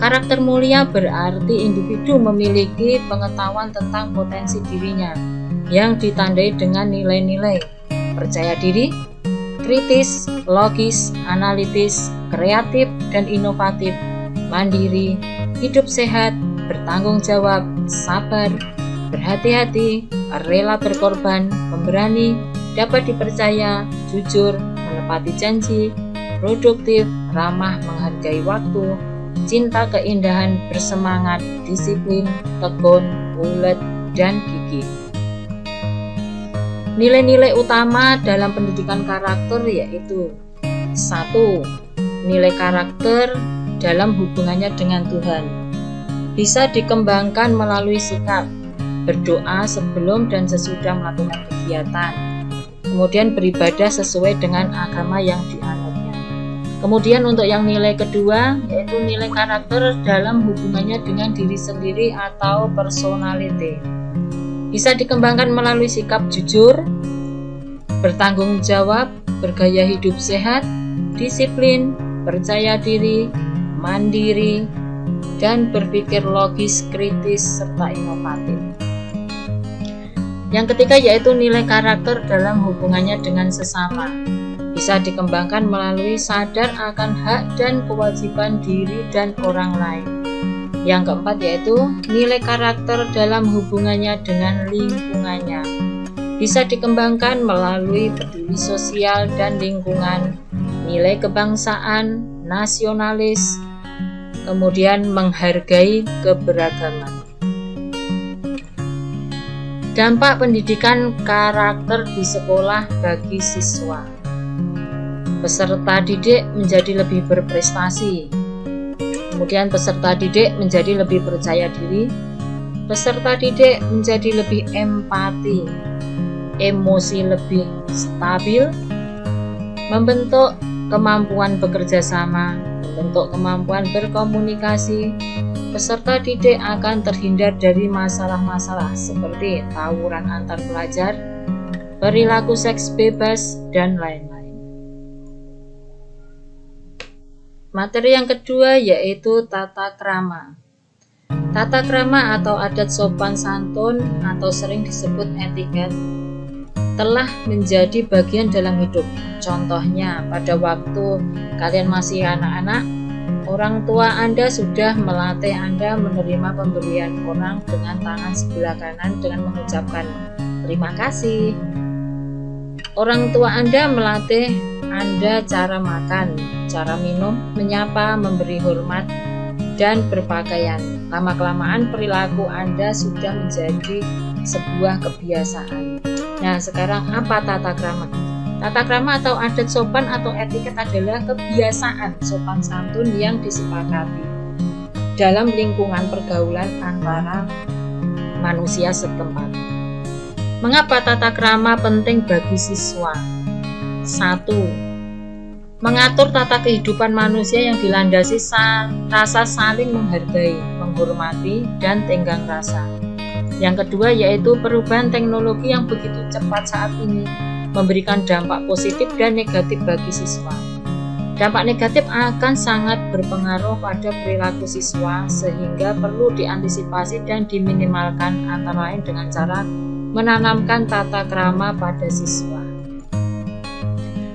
Karakter mulia berarti individu memiliki pengetahuan tentang potensi dirinya yang ditandai dengan nilai-nilai percaya diri, kritis, logis, analitis, kreatif, dan inovatif, mandiri, hidup sehat, bertanggung jawab, sabar, berhati-hati, rela berkorban, pemberani, dapat dipercaya, jujur, menepati janji, produktif, ramah, menghargai waktu, cinta keindahan, bersemangat, disiplin, tekun, ulet, dan gigih. Nilai-nilai utama dalam pendidikan karakter yaitu 1. Nilai karakter dalam hubungannya dengan Tuhan bisa dikembangkan melalui sikap berdoa sebelum dan sesudah melakukan kegiatan, kemudian beribadah sesuai dengan agama yang dianutnya. Kemudian untuk yang nilai kedua yaitu nilai karakter dalam hubungannya dengan diri sendiri atau personality, bisa dikembangkan melalui sikap jujur, bertanggung jawab, bergaya hidup sehat, disiplin, percaya diri, mandiri, dan berpikir logis, kritis, serta inovatif. Yang ketiga yaitu nilai karakter dalam hubungannya dengan sesama, bisa dikembangkan melalui sadar akan hak dan kewajiban diri dan orang lain. Yang keempat yaitu nilai karakter dalam hubungannya dengan lingkungannya, bisa dikembangkan melalui peduli sosial dan lingkungan, nilai kebangsaan, nasionalis, kemudian menghargai keberagaman. Dampak pendidikan karakter di sekolah bagi siswa. Peserta didik menjadi lebih berprestasi. Kemudian peserta didik menjadi lebih percaya diri. Peserta didik menjadi lebih empati, emosi lebih stabil, membentuk kemampuan bekerja sama, membentuk kemampuan berkomunikasi. Peserta didik akan terhindar dari masalah-masalah seperti tawuran antar pelajar, perilaku seks bebas, dan lain-lain. Materi yang kedua yaitu tata krama. Tata krama atau adat sopan santun atau sering disebut etiket telah menjadi bagian dalam hidup. Contohnya, pada waktu kalian masih anak-anak, orang tua Anda sudah melatih Anda menerima pemberian orang dengan tangan sebelah kanan dengan mengucapkan terima kasih. Orang tua Anda melatih Anda cara makan, cara minum, menyapa, memberi hormat, dan berpakaian. Lama-kelamaan perilaku Anda sudah menjadi sebuah kebiasaan. Nah, sekarang apa tata krama? Tata krama atau adat sopan atau etiket adalah kebiasaan sopan santun yang disepakati dalam lingkungan pergaulan antara manusia setempat. Mengapa tata krama penting bagi siswa? 1. Mengatur tata kehidupan manusia yang dilandasi rasa saling menghargai, menghormati, dan tenggang rasa. Yang kedua yaitu perubahan teknologi yang begitu cepat saat ini memberikan dampak positif dan negatif bagi siswa. Dampak negatif akan sangat berpengaruh pada perilaku siswa sehingga perlu diantisipasi dan diminimalkan antara lain dengan cara menanamkan tata krama pada siswa.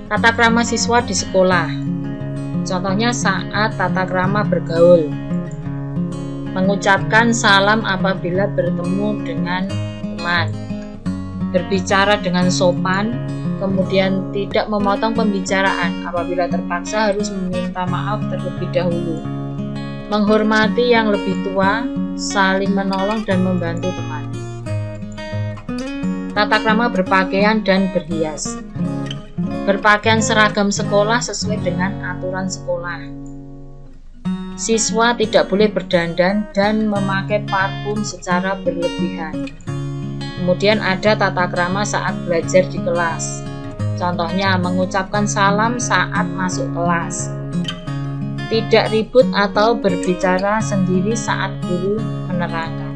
Tata krama siswa di sekolah. Contohnya saat tata krama bergaul. Mengucapkan salam apabila bertemu dengan teman. Berbicara dengan sopan, kemudian tidak memotong pembicaraan. Apabila terpaksa harus meminta maaf terlebih dahulu. Menghormati yang lebih tua, saling menolong dan membantu teman. Tata krama berpakaian dan berhias. Berpakaian seragam sekolah sesuai dengan aturan sekolah. Siswa tidak boleh berdandan dan memakai parfum secara berlebihan. Kemudian ada tata krama saat belajar di kelas. Contohnya mengucapkan salam saat masuk kelas. Tidak ribut atau berbicara sendiri saat guru menerangkan.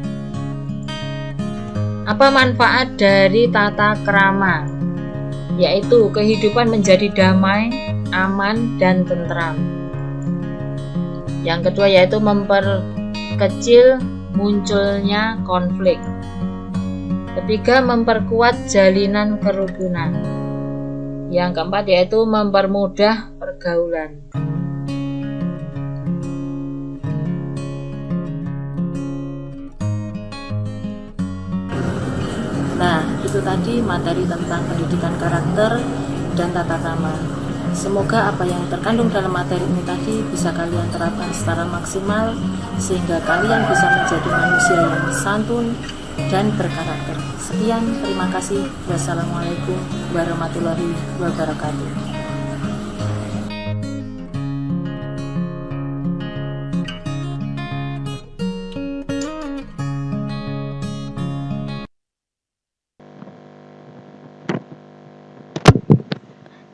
Apa manfaat dari tata krama? Yaitu kehidupan menjadi damai, aman, dan tentram. Yang kedua yaitu memperkecil munculnya konflik. Ketiga, memperkuat jalinan kerukunan. Yang keempat yaitu mempermudah pergaulan. Nah, itu tadi materi tentang pendidikan karakter dan tata krama. Semoga apa yang terkandung dalam materi ini tadi bisa kalian terapkan secara maksimal sehingga kalian bisa menjadi manusia yang santun dan berkarakter. Sekian, terima kasih. Wassalamualaikum warahmatullahi wabarakatuh.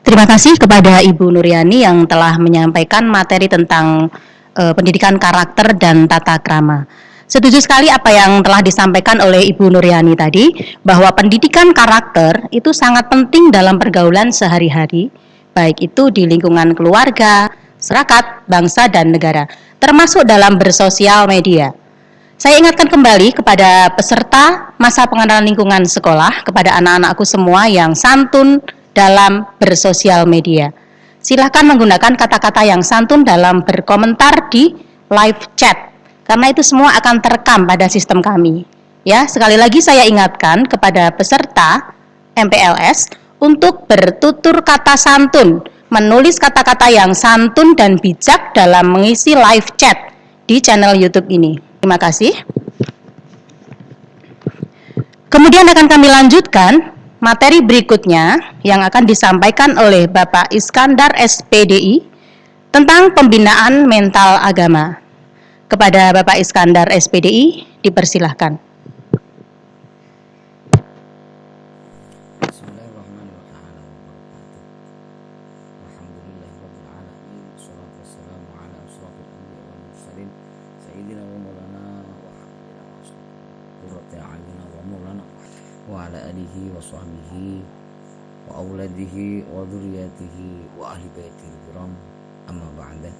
Terima kasih kepada Ibu Nuryani yang telah menyampaikan materi tentang pendidikan karakter dan tata krama. Setuju sekali apa yang telah disampaikan oleh Ibu Nuryani tadi, bahwa pendidikan karakter itu sangat penting dalam pergaulan sehari-hari, baik itu di lingkungan keluarga, masyarakat, bangsa, dan negara, termasuk dalam bersosial media. Saya ingatkan kembali kepada peserta masa pengenalan lingkungan sekolah, kepada anak-anakku semua yang santun dalam bersosial media. Silakan menggunakan kata-kata yang santun dalam berkomentar di live chat, karena itu semua akan terekam pada sistem kami. Ya, sekali lagi saya ingatkan kepada peserta MPLS untuk bertutur kata santun, menulis kata-kata yang santun dan bijak dalam mengisi live chat di channel YouTube ini. Terima kasih. Kemudian akan kami lanjutkan materi berikutnya yang akan disampaikan oleh Bapak Iskandar SPDI tentang pembinaan mental agama. Kepada Bapak Iskandar SPDI, dipersilahkan. Bismillahirrahmanirrahim. Alhamdulillahirrahmanirrahim. Wassalatu wassalamu ala ashrafil anbiya wal mursalin sayyidina wa maulana wa habibina wa qurrati a'yunina wa maulana wa ala alihi wa sahbihi wa auladihi wa dzurriyyatihi wa ahli baitihi kiram, amma ba'da.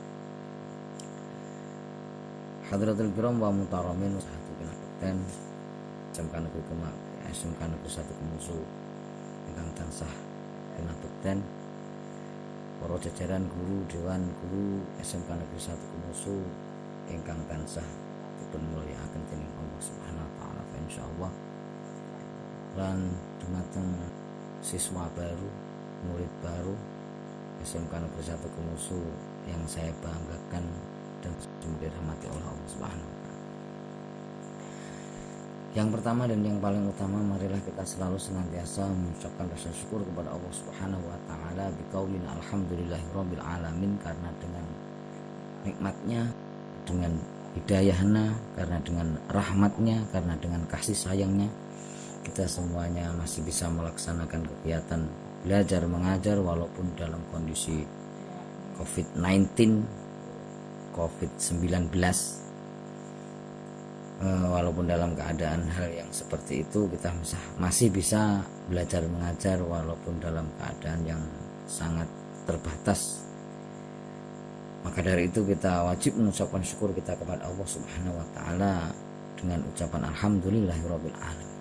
Hadratul kiram wa mutaramin sahatu kena bekten SMK Negeri Kemak, SMK Negeri 1 Kemusu ingkang tansah kena bekten, para jajaran guru dewan guru SMK Negeri 1 Kemusu ingkang tansah dipun mulyakaken dening Allah Subhanahu wa taala, insyaallah. Lan dumateng siswa baru, murid baru SMK Negeri 1 Kemusu yang saya banggakan dan semoga dirahmati oleh Allah Subhanahu wa taala. Yang pertama dan yang paling utama, marilah kita selalu senantiasa mengucapkan rasa syukur kepada Allah Subhanahu wa taala biqaulin alhamdulillahirabbil alamin, karena dengan nikmatnya, dengan hidayahnya, karena dengan rahmatnya, karena dengan kasih sayangnya, kita semuanya masih bisa melaksanakan kegiatan belajar mengajar walaupun dalam kondisi COVID-19, walaupun dalam keadaan hal yang seperti itu, kita masih bisa belajar mengajar walaupun dalam keadaan yang sangat terbatas Maka dari itu kita wajib mengucapkan syukur kita kepada Allah Subhanahu wa taala dengan ucapan alhamdulillahirabbil alamin.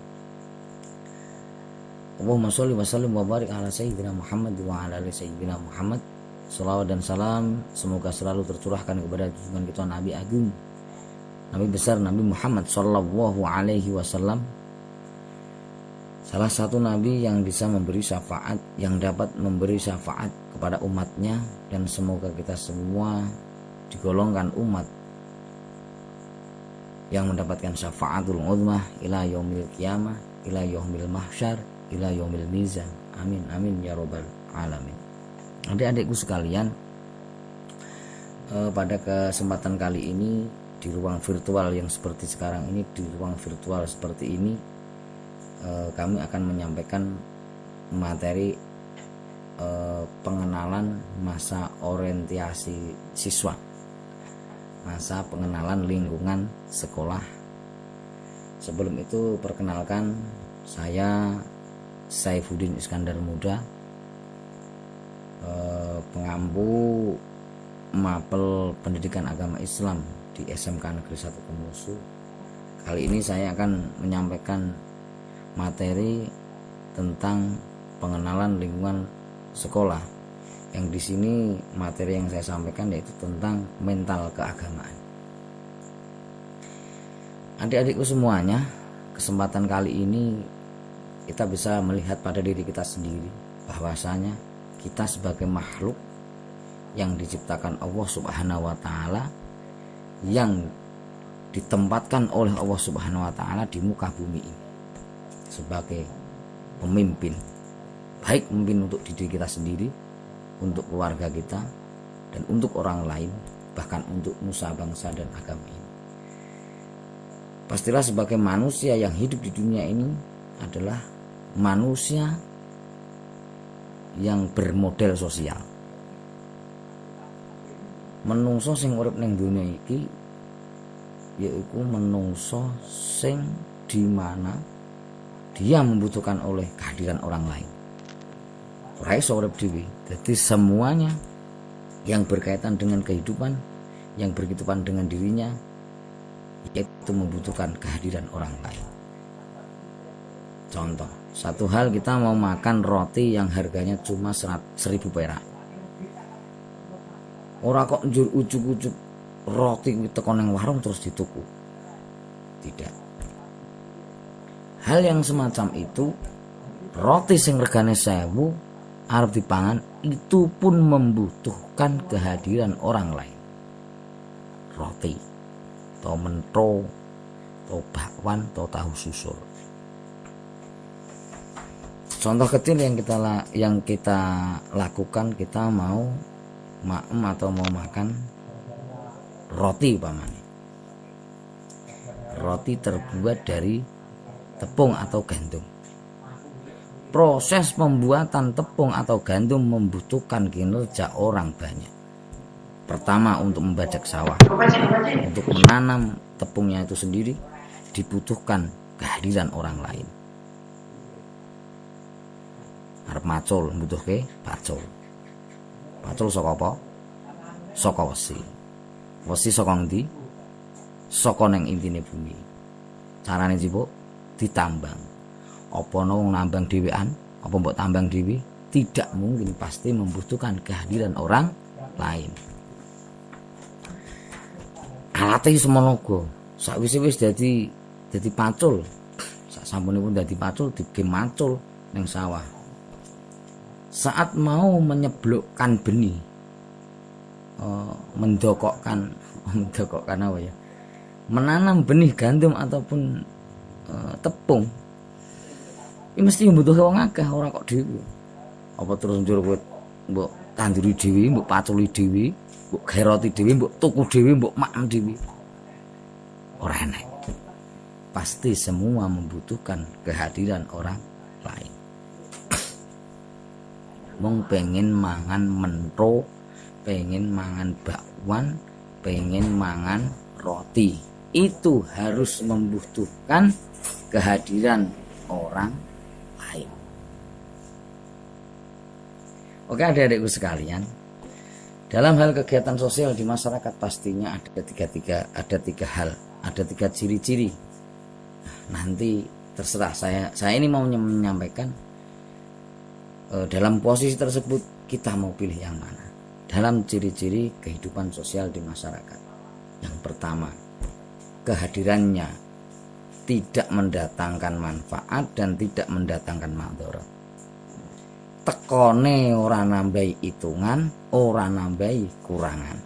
Allahumma sholli wa sallim wa barik ala sayyidina Muhammad wa ala ali sayyidina Muhammad. Salawat dan salam semoga selalu tercurahkan kepada junjungan kita Nabi Agung, Nabi besar Nabi Muhammad sallallahu alaihi wasallam. Salah satu nabi yang bisa memberi syafaat, yang dapat memberi syafaat kepada umatnya, dan semoga kita semua digolongkan umat yang mendapatkan syafaatul uzmah ila yaumil qiyamah, ila yaumil mahsyar, ila yaumil mizan. Amin amin ya rabbal alamin. Adik-adikku sekalian, pada kesempatan kali ini di ruang virtual yang seperti sekarang ini, di ruang virtual seperti ini, kami akan menyampaikan materi pengenalan masa orientasi siswa, masa pengenalan lingkungan sekolah. Sebelum itu perkenalkan, saya Saifuddin Iskandar Muda, pengampu mapel pendidikan agama Islam di SMK Negeri 1 Kemusu. Kali ini saya akan menyampaikan materi tentang pengenalan lingkungan sekolah, yang di sini materi yang saya sampaikan yaitu tentang mental keagamaan. Adik-adikku semuanya, kesempatan kali ini kita bisa melihat pada diri kita sendiri bahwasanya kita sebagai makhluk yang diciptakan Allah Subhanahu wa taala, yang ditempatkan oleh Allah Subhanahu wa taala di muka bumi ini sebagai pemimpin, baik pemimpin untuk diri kita sendiri, untuk keluarga kita, dan untuk orang lain, bahkan untuk nusa bangsa dan agama ini. Pastilah sebagai manusia yang hidup di dunia ini adalah manusia yang bermodel sosial. Menungso sing urip ning dunia iki yaiku menungso sing di mana dia membutuhkan oleh kehadiran orang lain. Ora iso urip dhewe. Jadi semuanya yang berkaitan dengan kehidupan, yang berkehidupan dengan dirinya, yaitu membutuhkan kehadiran orang lain. Contoh, satu hal, kita mau makan roti yang harganya cuma 1.000 perak. Ora kok njur ujuk-ujuk roti teko nang warung terus dituku. Tidak. Hal yang semacam itu, roti sing regane 1.000 arep dipangan, itu pun membutuhkan kehadiran orang lain. Roti, atau mentro, atau bakwan, atau tahu susur. Contoh kecil yang kita lakukan, kita mau maem atau mau makan roti umpamanya. Roti terbuat dari tepung atau gandum. Proses pembuatan tepung atau gandum membutuhkan kinerja orang banyak. Pertama, untuk membajak sawah, untuk menanam tepungnya itu sendiri dibutuhkan kehadiran orang lain. Arep macul mbutuhke pacul. Pacul saka apa? Saka wesi. Wesi saka endi? Saka ning intine bumi. Carane cipuk ditambang. Apa wong nambang dhewean? Apa mbok tambang dhewe? Tidak mungkin, pasti membutuhkan kehadiran orang lain. Alate semono uga. Sakwise wis dadi pacul. Sak sampunipun dadi pacul dige macul ning sawah. Saat mau menyeblokkan benih, mendokokkan apa ya, menanam benih gandum ataupun tepung, ini mesti membutuhkan wong akeh, ora kok dhewe. Apa terus njur kowe mbok tanduri dhewe, mbok paculi dhewe, mbok gawe roti dhewe, mbok tuku dhewe, mbok makan dhewe. Ora enak. Pasti semua membutuhkan kehadiran orang lain. Mong pengen mangan mentro, pengen mangan bakwan, pengen mangan roti, itu harus membutuhkan kehadiran orang lain. Oke adik-adikku sekalian, Dalam hal kegiatan sosial di masyarakat pastinya ada tiga hal, ada 3 ciri-ciri. Nanti terserah saya ini mau menyampaikan dalam posisi tersebut kita mau pilih yang mana. Dalam ciri-ciri kehidupan sosial di masyarakat. Yang pertama, kehadirannya tidak mendatangkan manfaat dan tidak mendatangkan madharat. Tekone ora nambahi hitungan, ora nambahi kurangan.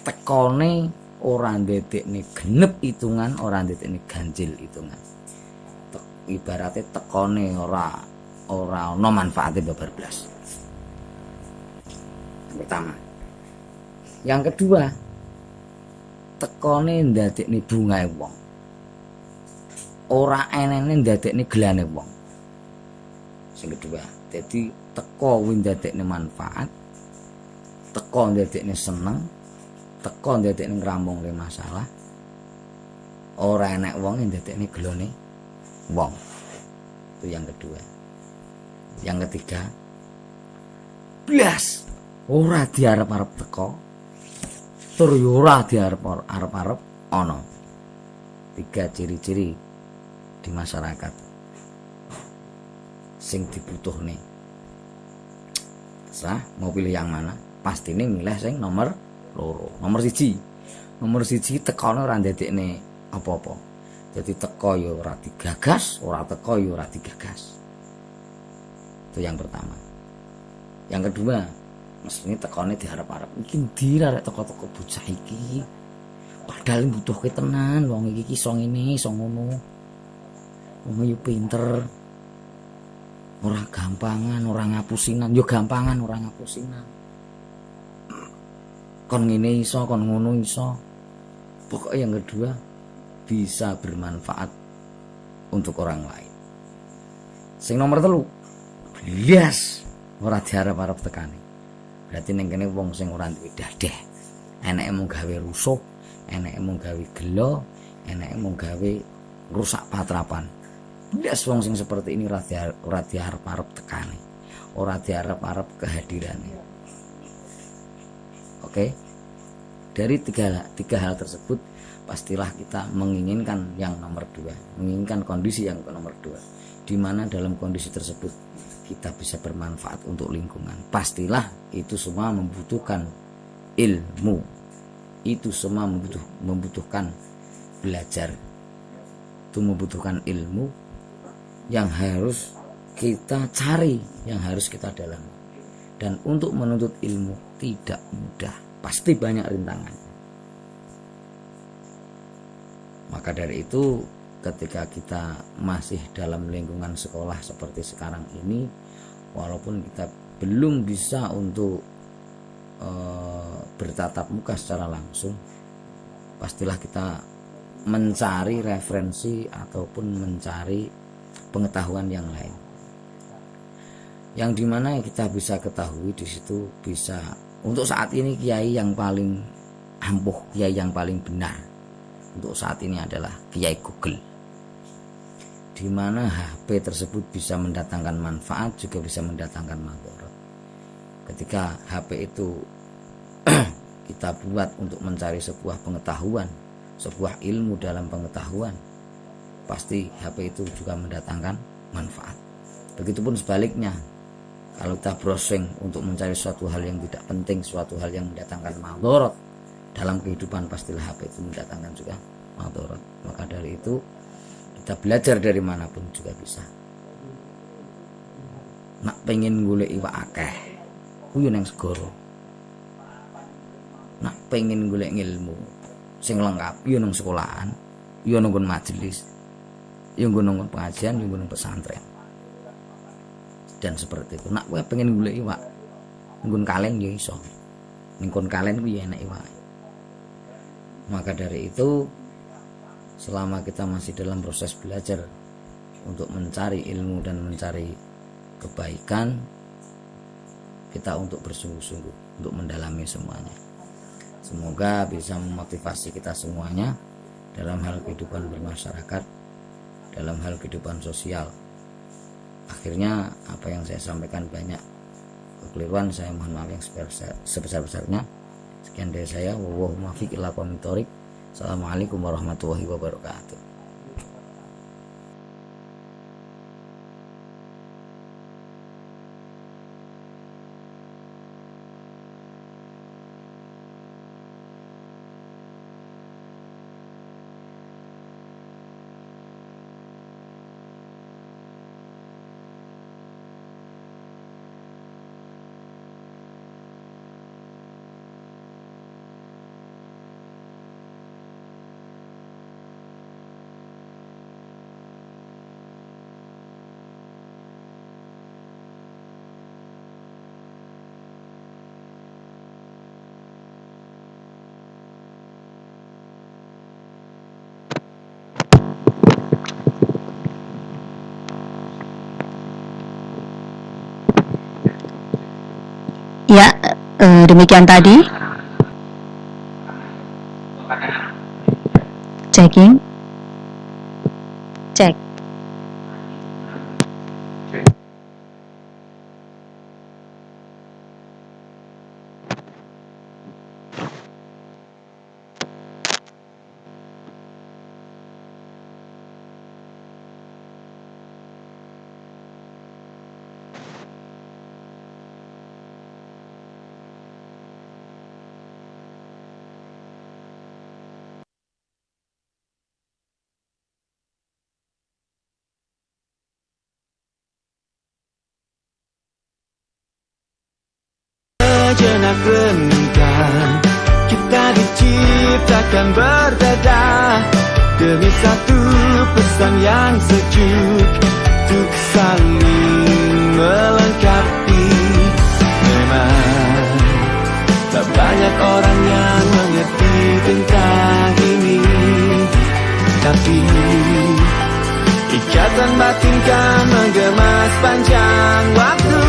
Tekone ora ndadekne genep hitungan, ora ndadekne ganjil hitungan. Ibaratnya tekone ora ana manfaatnya babar blas. Yang pertama. Yang kedua, tekone ndadekne bungae wong. Ora enene ndadekne gelane wong. Sing kedua, jadi teko kuwi ndadekne manfaat, teko ndadekne seneng, teko ndadekne ngrampungne masalah. Ora enek wong ndadekne gelone wong. Itu yang kedua. Yang ketiga, blas ora diarep-arep teko, tur yo ora diarep-arep ana. 3 ciri-ciri di masyarakat sing dibutuhne. Terserah mau pilih yang mana, pastine milih sing nomor 2. Nomor 1 tekone ora ndadekne apa-apa. Jadi teko ya ora digagas, ora teko ya ora digagas. Itu yang pertama. Yang kedua, mestine tekone diharap-harap iki ndi arek teko-teko bocah iki. Padahal butuhke tenan wong iki iso ngene, iso ngono. Wong yo pinter. Ora gampangan, ora ngapusinan, yo gampangan ora ngapusinan. Kon ngene iso, kon ngono iso. Pokoknya yang kedua bisa bermanfaat untuk orang lain. Sing nomor 3, blas ora diarep-arep tekane. Berarti ning kene wong sing ora duwe dadeh. Eneke mung gawe rusuh, eneke mung gawe gelo, eneke mung gawe rusak patrapan. Blas wong sing seperti ini ora diarep-arep tekane. Ora diarep-arep kehadirannya. Oke. Dari tiga hal tersebut pastilah kita menginginkan yang nomor 2, menginginkan kondisi yang nomor 2, di mana dalam kondisi tersebut kita bisa bermanfaat untuk lingkungan. Pastilah itu semua membutuhkan ilmu, itu semua membutuhkan belajar, itu membutuhkan ilmu yang harus kita cari, yang harus kita dalami. Dan untuk menuntut ilmu tidak mudah, pasti banyak rintangan. Maka dari itu ketika kita masih dalam lingkungan sekolah seperti sekarang ini, walaupun kita belum bisa untuk bertatap muka secara langsung, pastilah kita mencari referensi ataupun mencari pengetahuan yang lain, yang dimana kita bisa ketahui di situ bisa untuk saat ini kiai yang paling ampuh, kiai yang paling benar untuk saat ini adalah Kiai Google, di mana HP tersebut bisa mendatangkan manfaat juga bisa mendatangkan madharat. Ketika HP itu kita buat untuk mencari sebuah pengetahuan, sebuah ilmu dalam pengetahuan, pasti HP itu juga mendatangkan manfaat. Begitupun sebaliknya, kalau kita browsing untuk mencari suatu hal yang tidak penting, suatu hal yang mendatangkan madharat dalam kehidupan, pastilah HP itu mendatangkan juga madharat. Maka dari itu kita belajar dari manapun juga bisa. Nak pengen golek iwak akeh, kuwi nang segara. Nak pengen golek ilmu sing lengkap, yo nang sekolahan, yo nang majelis, yo nang pengajian, yo nang pesantren. Dan seperti itu. Nak kowe pengen golek iwak, nggon kalen ya iso. Ning kon kalen kuwi enak iwak. Maka dari itu, selama kita masih dalam proses belajar untuk mencari ilmu dan mencari kebaikan, kita untuk bersungguh-sungguh untuk mendalami semuanya. Semoga bisa memotivasi kita semuanya dalam hal kehidupan bermasyarakat, dalam hal kehidupan sosial. Akhirnya apa yang saya sampaikan banyak kekeliruan saya mohon maaf yang sebesar-besarnya. Sekian dari saya, wallahu muwaffiq ila aqwamit thoriq. Assalamualaikum warahmatullahi wabarakatuh. Ya, demikian tadi. Checking. Cek. Sejenak renungkan, kita diciptakan berbeda demi satu pesan yang sejuk untuk saling melengkapi. Memang tak banyak orang yang mengerti tentang ini, tapi ikatan batin kan menggema sepanjang waktu.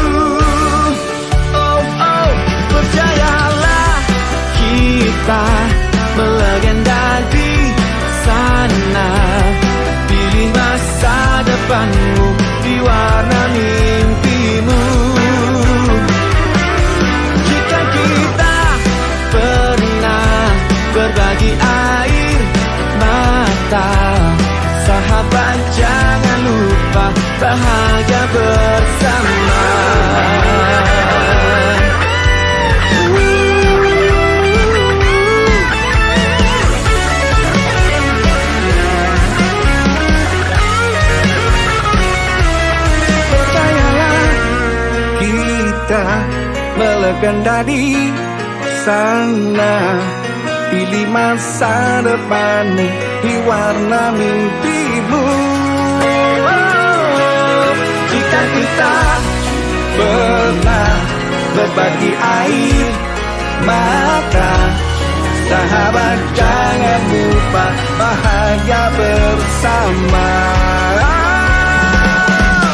Percayalah, kita melegenda di sana. Pilih masa depanmu di warna mimpimu. Jika kita pernah berbagi air mata, sahabat jangan lupa bahagia bersama. Melegenda di sana, pilih masa depanmu di warna mimpimu. Jika kita pernah berbagi air mata, sahabat jangan lupa bahagia bersama.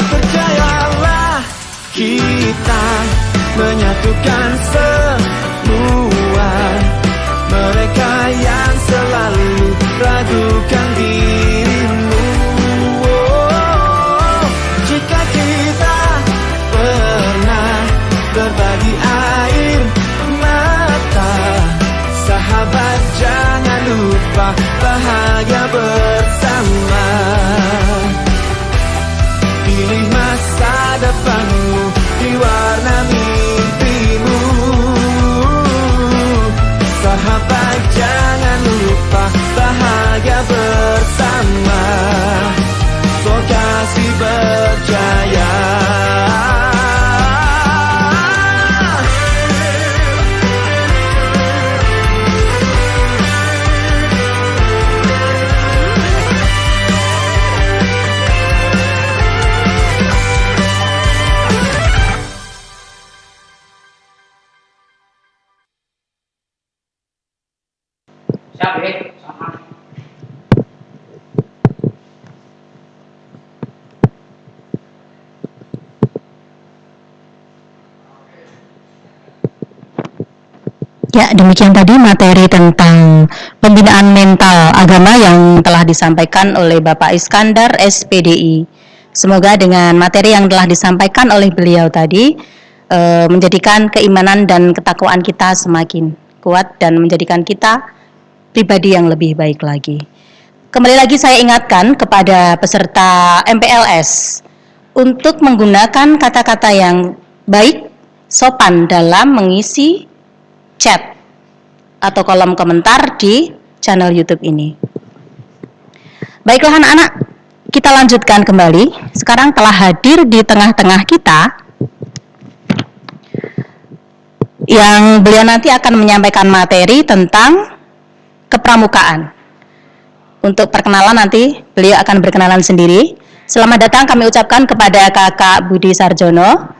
Percayalah, kita menyatukan semua mereka yang selalu ragukan dirimu. Jika kita pernah berbagi air mata, sahabat jangan lupa bahagia bersama. Pilih masa depanmu di warna mimpimu. Sahabat jangan lupa bahagia bersama. So kasih berjaya. Ya, demikian tadi materi tentang pembinaan mental agama yang telah disampaikan oleh Bapak Iskandar SPDI. Semoga dengan materi yang telah disampaikan oleh beliau tadi menjadikan keimanan dan ketakwaan kita semakin kuat dan menjadikan kita pribadi yang lebih baik lagi. Kembali lagi saya ingatkan kepada peserta MPLS untuk menggunakan kata-kata yang baik, sopan dalam mengisi chat atau kolom komentar di channel YouTube ini. Baiklah anak-anak, kita lanjutkan kembali. Sekarang telah hadir di tengah-tengah kita yang beliau nanti akan menyampaikan materi tentang kepramukaan. Untuk perkenalan nanti beliau akan berkenalan sendiri. Selamat datang kami ucapkan kepada Kakak Budi Sarjono.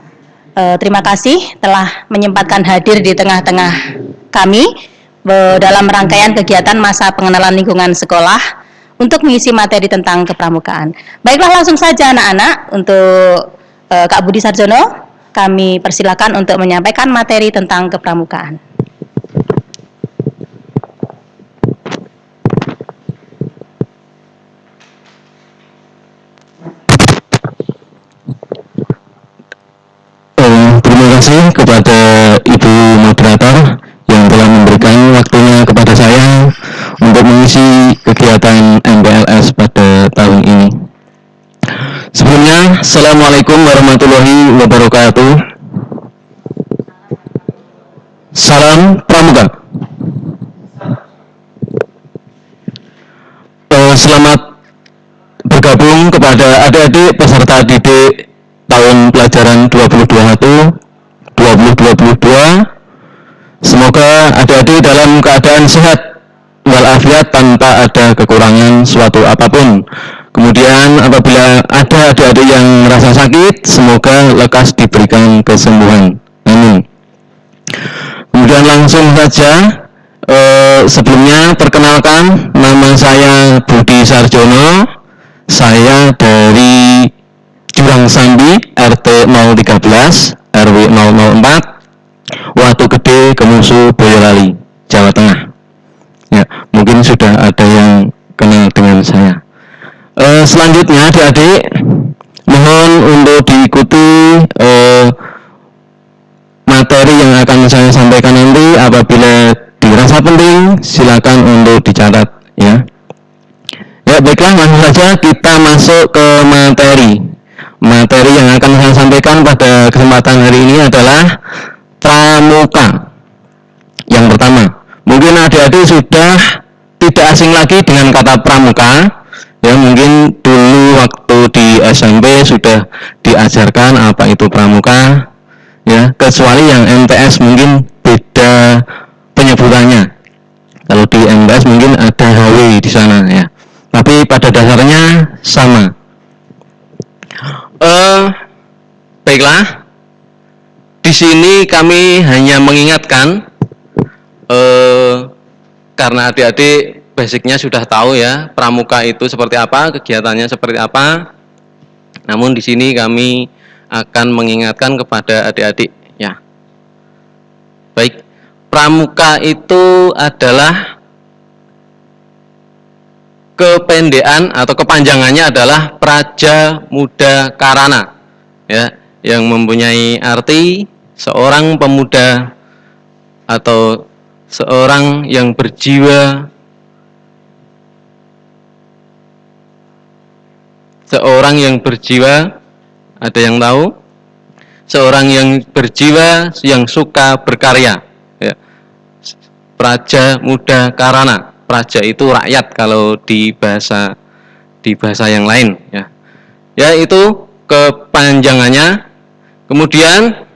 Terima kasih telah menyempatkan hadir di tengah-tengah kami dalam rangkaian kegiatan masa pengenalan lingkungan sekolah untuk mengisi materi tentang kepramukaan. Baiklah, langsung saja anak-anak, untuk Kak Budi Sarjono kami persilakan untuk menyampaikan materi tentang kepramukaan. Terima kasih kepada Ibu Moderator yang telah memberikan waktunya kepada saya untuk mengisi kegiatan MPLS pada tahun ini. Sebelumnya, Assalamualaikum warahmatullahi wabarakatuh. Salam Pramuka. Selamat bergabung kepada adik-adik peserta didik tahun pelajaran 2021-2022. Semoga adik-adik dalam keadaan sehat walafiat tanpa ada kekurangan suatu apapun. Kemudian apabila ada adik-adik yang merasa sakit, semoga lekas diberikan kesembuhan. Amin. Kemudian langsung saja, sebelumnya perkenalkan, nama saya Budi Sarjono. Saya dari Jurang Sambi, RT 013, RW 004, Watu Gede, Kemusu, Boyolali, Jawa Tengah. Ya, mungkin sudah ada yang kenal dengan saya. Selanjutnya adik-adik, mohon untuk diikuti materi yang akan saya sampaikan nanti. Apabila dirasa penting, silakan untuk dicatat, ya. Ya, baiklah, langsung saja kita masuk ke materi. Materi yang akan saya sampaikan pada kesempatan hari ini adalah pramuka. Yang pertama, mungkin adik-adik sudah tidak asing lagi dengan kata pramuka. Ya, mungkin dulu waktu di SMP sudah diajarkan apa itu pramuka. Ya, kecuali yang MTS mungkin beda penyebutannya. Kalau di MTS mungkin ada HW di sana, ya. Tapi pada dasarnya sama. Baiklah, di sini kami hanya mengingatkan, karena adik-adik basicnya sudah tahu ya, pramuka itu seperti apa, kegiatannya seperti apa. Namun di sini kami akan mengingatkan kepada adik-adik, ya. Baik, pramuka itu adalah kependekan atau kepanjangannya adalah Praja Muda Karana, ya, yang mempunyai arti seorang pemuda atau seorang yang berjiwa, ada yang tahu? Seorang yang berjiwa, yang suka berkarya, ya. Praja Muda Karana. Praja itu rakyat kalau di bahasa yang lain, ya. Ya, itu kepanjangannya. Kemudian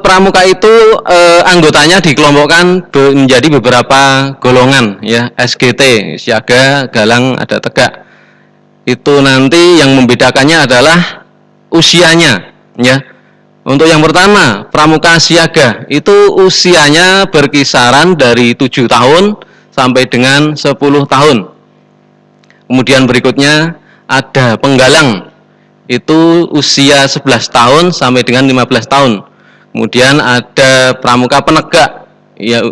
pramuka itu anggotanya dikelompokkan menjadi beberapa golongan, ya. SGT, siaga, galang, ada tegak. Itu nanti yang membedakannya adalah usianya, ya. Untuk yang pertama, pramuka siaga, itu usianya berkisaran dari 7 tahun sampai dengan 10 tahun. Kemudian berikutnya ada penggalang, itu usia 11 tahun sampai dengan 15 tahun. Kemudian ada pramuka penegak,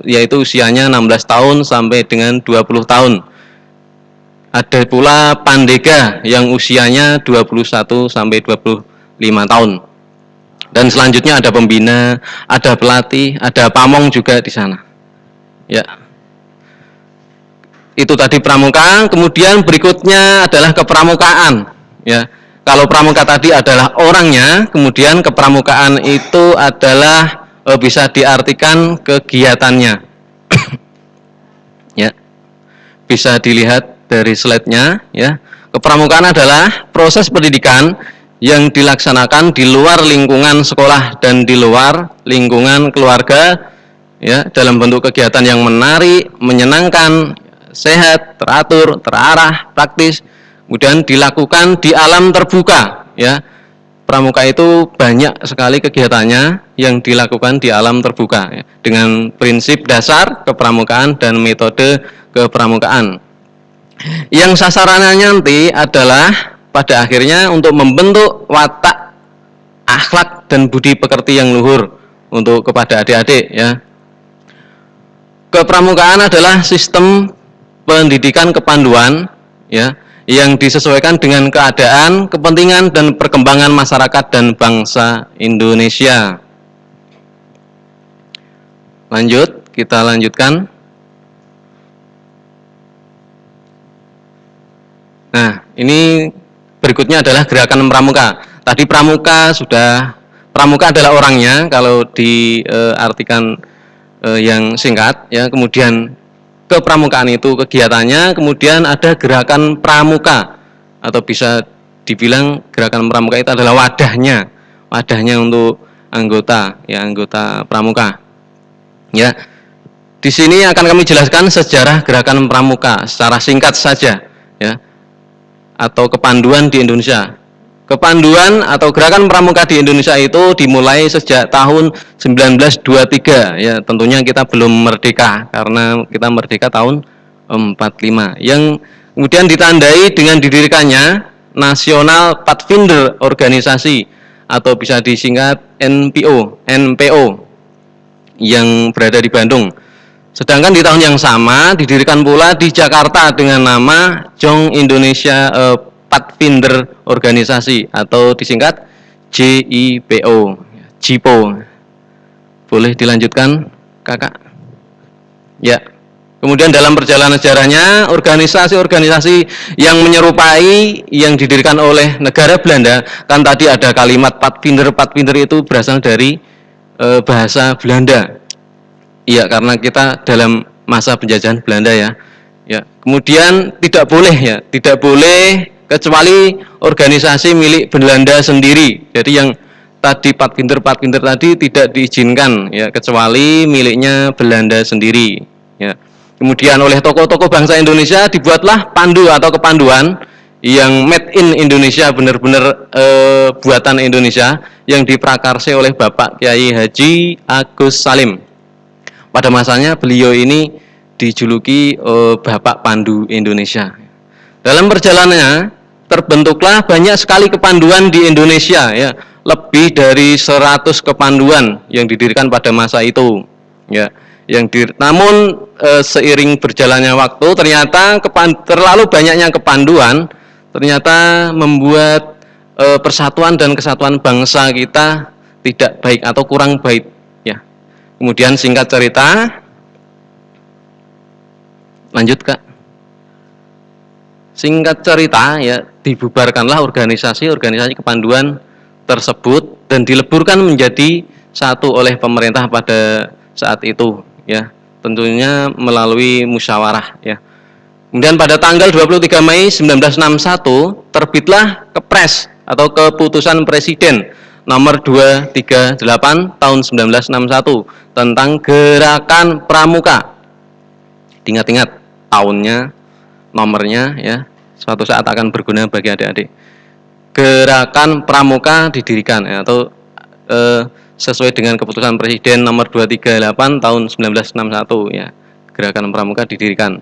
yaitu usianya 16 tahun sampai dengan 20 tahun. Ada pula pandega yang usianya 21 sampai 25 tahun. Dan selanjutnya ada pembina, ada pelatih, ada pamong juga di sana. Ya. Itu tadi pramuka, kemudian berikutnya adalah kepramukaan, ya. Kalau pramuka tadi adalah orangnya, kemudian kepramukaan itu adalah bisa diartikan kegiatannya. Ya. Bisa dilihat dari slide-nya, ya. Kepramukaan adalah proses pendidikan yang dilaksanakan di luar lingkungan sekolah dan di luar lingkungan keluarga, ya, dalam bentuk kegiatan yang menarik, menyenangkan, sehat, teratur, terarah, praktis, kemudian dilakukan di alam terbuka, ya. Pramuka itu banyak sekali kegiatannya yang dilakukan di alam terbuka, ya, dengan prinsip dasar kepramukaan dan metode kepramukaan. Yang sasarannya nanti adalah pada akhirnya untuk membentuk watak, akhlak dan budi pekerti yang luhur untuk kepada adik-adik, ya. Kepramukaan adalah sistem pendidikan kepanduan, ya, yang disesuaikan dengan keadaan, kepentingan dan perkembangan masyarakat dan bangsa Indonesia. Lanjut, kita lanjutkan. Nah, ini berikutnya adalah gerakan pramuka. Tadi pramuka adalah orangnya kalau diartikan yang singkat, ya. Kemudian kepramukaan itu kegiatannya, kemudian ada gerakan pramuka atau bisa dibilang gerakan pramuka itu adalah wadahnya untuk anggota, ya, anggota pramuka. Ya. Di sini akan kami jelaskan sejarah gerakan pramuka secara singkat saja, ya. Atau kepanduan di Indonesia. Kepanduan atau gerakan pramuka di Indonesia itu dimulai sejak tahun 1923, ya. Tentunya kita belum merdeka karena kita merdeka tahun 45. Yang kemudian ditandai dengan didirikannya National Pathfinder Organisasi atau bisa disingkat NPO yang berada di Bandung. Sedangkan di tahun yang sama didirikan pula di Jakarta dengan nama Jong Indonesia Pathfinder Organisasi atau disingkat JIPO. Boleh dilanjutkan, Kakak? Ya. Kemudian dalam perjalanan sejarahnya, organisasi-organisasi yang menyerupai yang didirikan oleh negara Belanda, kan tadi ada kalimat Pathfinder itu berasal dari bahasa Belanda. Iya, karena kita dalam masa penjajahan Belanda, ya. Ya. Kemudian tidak boleh kecuali organisasi milik Belanda sendiri. Jadi yang tadi Pathfinder tadi tidak diizinkan, ya, kecuali miliknya Belanda sendiri, ya. Kemudian oleh tokoh-tokoh bangsa Indonesia dibuatlah pandu atau kepanduan yang made in Indonesia, benar-benar buatan Indonesia, yang diprakarsai oleh Bapak Kyai Haji Agus Salim. Pada masanya beliau ini dijuluki Bapak Pandu Indonesia. Dalam perjalanannya terbentuklah banyak sekali kepanduan di Indonesia, ya. Lebih dari 100 kepanduan yang didirikan pada masa itu, ya. Namun seiring berjalannya waktu ternyata terlalu banyaknya kepanduan ternyata membuat persatuan dan kesatuan bangsa kita tidak baik atau kurang baik, ya. Kemudian singkat cerita, lanjut, Kak. Singkat cerita, ya, dibubarkanlah organisasi kepanduan tersebut dan dileburkan menjadi satu oleh pemerintah pada saat itu, ya. Tentunya melalui musyawarah, ya. Kemudian pada tanggal 23 Mei 1961 terbitlah Kepres atau Keputusan Presiden nomor 238 tahun 1961 tentang gerakan pramuka. Ingat-ingat tahunnya, nomornya, ya, suatu saat akan berguna bagi adik-adik. Gerakan pramuka didirikan, ya, atau sesuai dengan keputusan Presiden nomor 238 tahun 1961, ya, gerakan pramuka didirikan.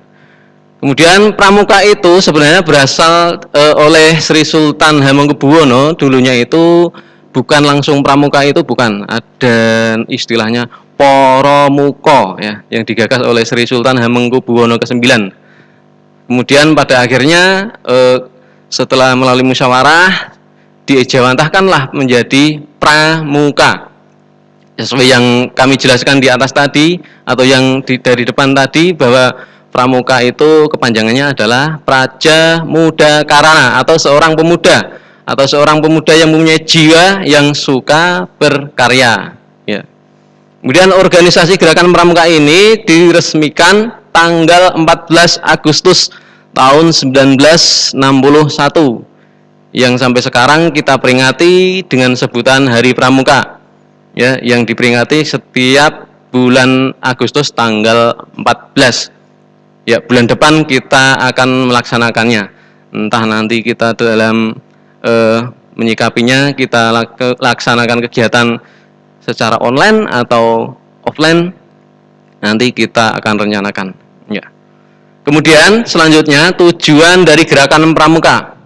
Kemudian pramuka itu sebenarnya berasal oleh Sri Sultan Hamengkubuwono. Dulunya itu bukan langsung pramuka, itu bukan, ada istilahnya Poromuko, ya, yang digagas oleh Sri Sultan Hamengkubuwono ke-9. Kemudian pada akhirnya setelah melalui musyawarah diejawantahkanlah menjadi pramuka. Sesuai yang kami jelaskan di atas tadi atau yang dari depan tadi, bahwa pramuka itu kepanjangannya adalah Praja Muda Karana, atau seorang pemuda yang mempunyai jiwa yang suka berkarya. Ya. Kemudian organisasi Gerakan Pramuka ini diresmikan tanggal 14 Agustus tahun 1961 yang sampai sekarang kita peringati dengan sebutan Hari Pramuka. Ya, yang diperingati setiap bulan Agustus tanggal 14. Ya, bulan depan kita akan melaksanakannya. Entah nanti kita dalam menyikapinya, kita laksanakan kegiatan secara online atau offline, nanti kita akan rencanakan. Ya. Kemudian selanjutnya tujuan dari Gerakan Pramuka.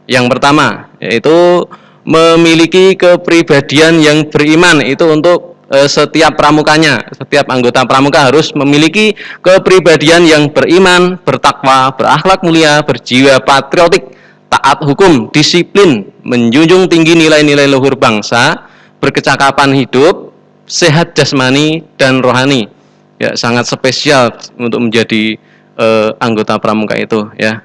Yang pertama yaitu memiliki kepribadian yang beriman. Itu untuk setiap pramukanya, setiap anggota pramuka harus memiliki kepribadian yang beriman, bertakwa, berakhlak mulia, berjiwa patriotik, taat hukum, disiplin, menjunjung tinggi nilai-nilai luhur bangsa, berkecakapan hidup, sehat jasmani dan rohani. Ya, sangat spesial untuk menjadi anggota pramuka itu, ya.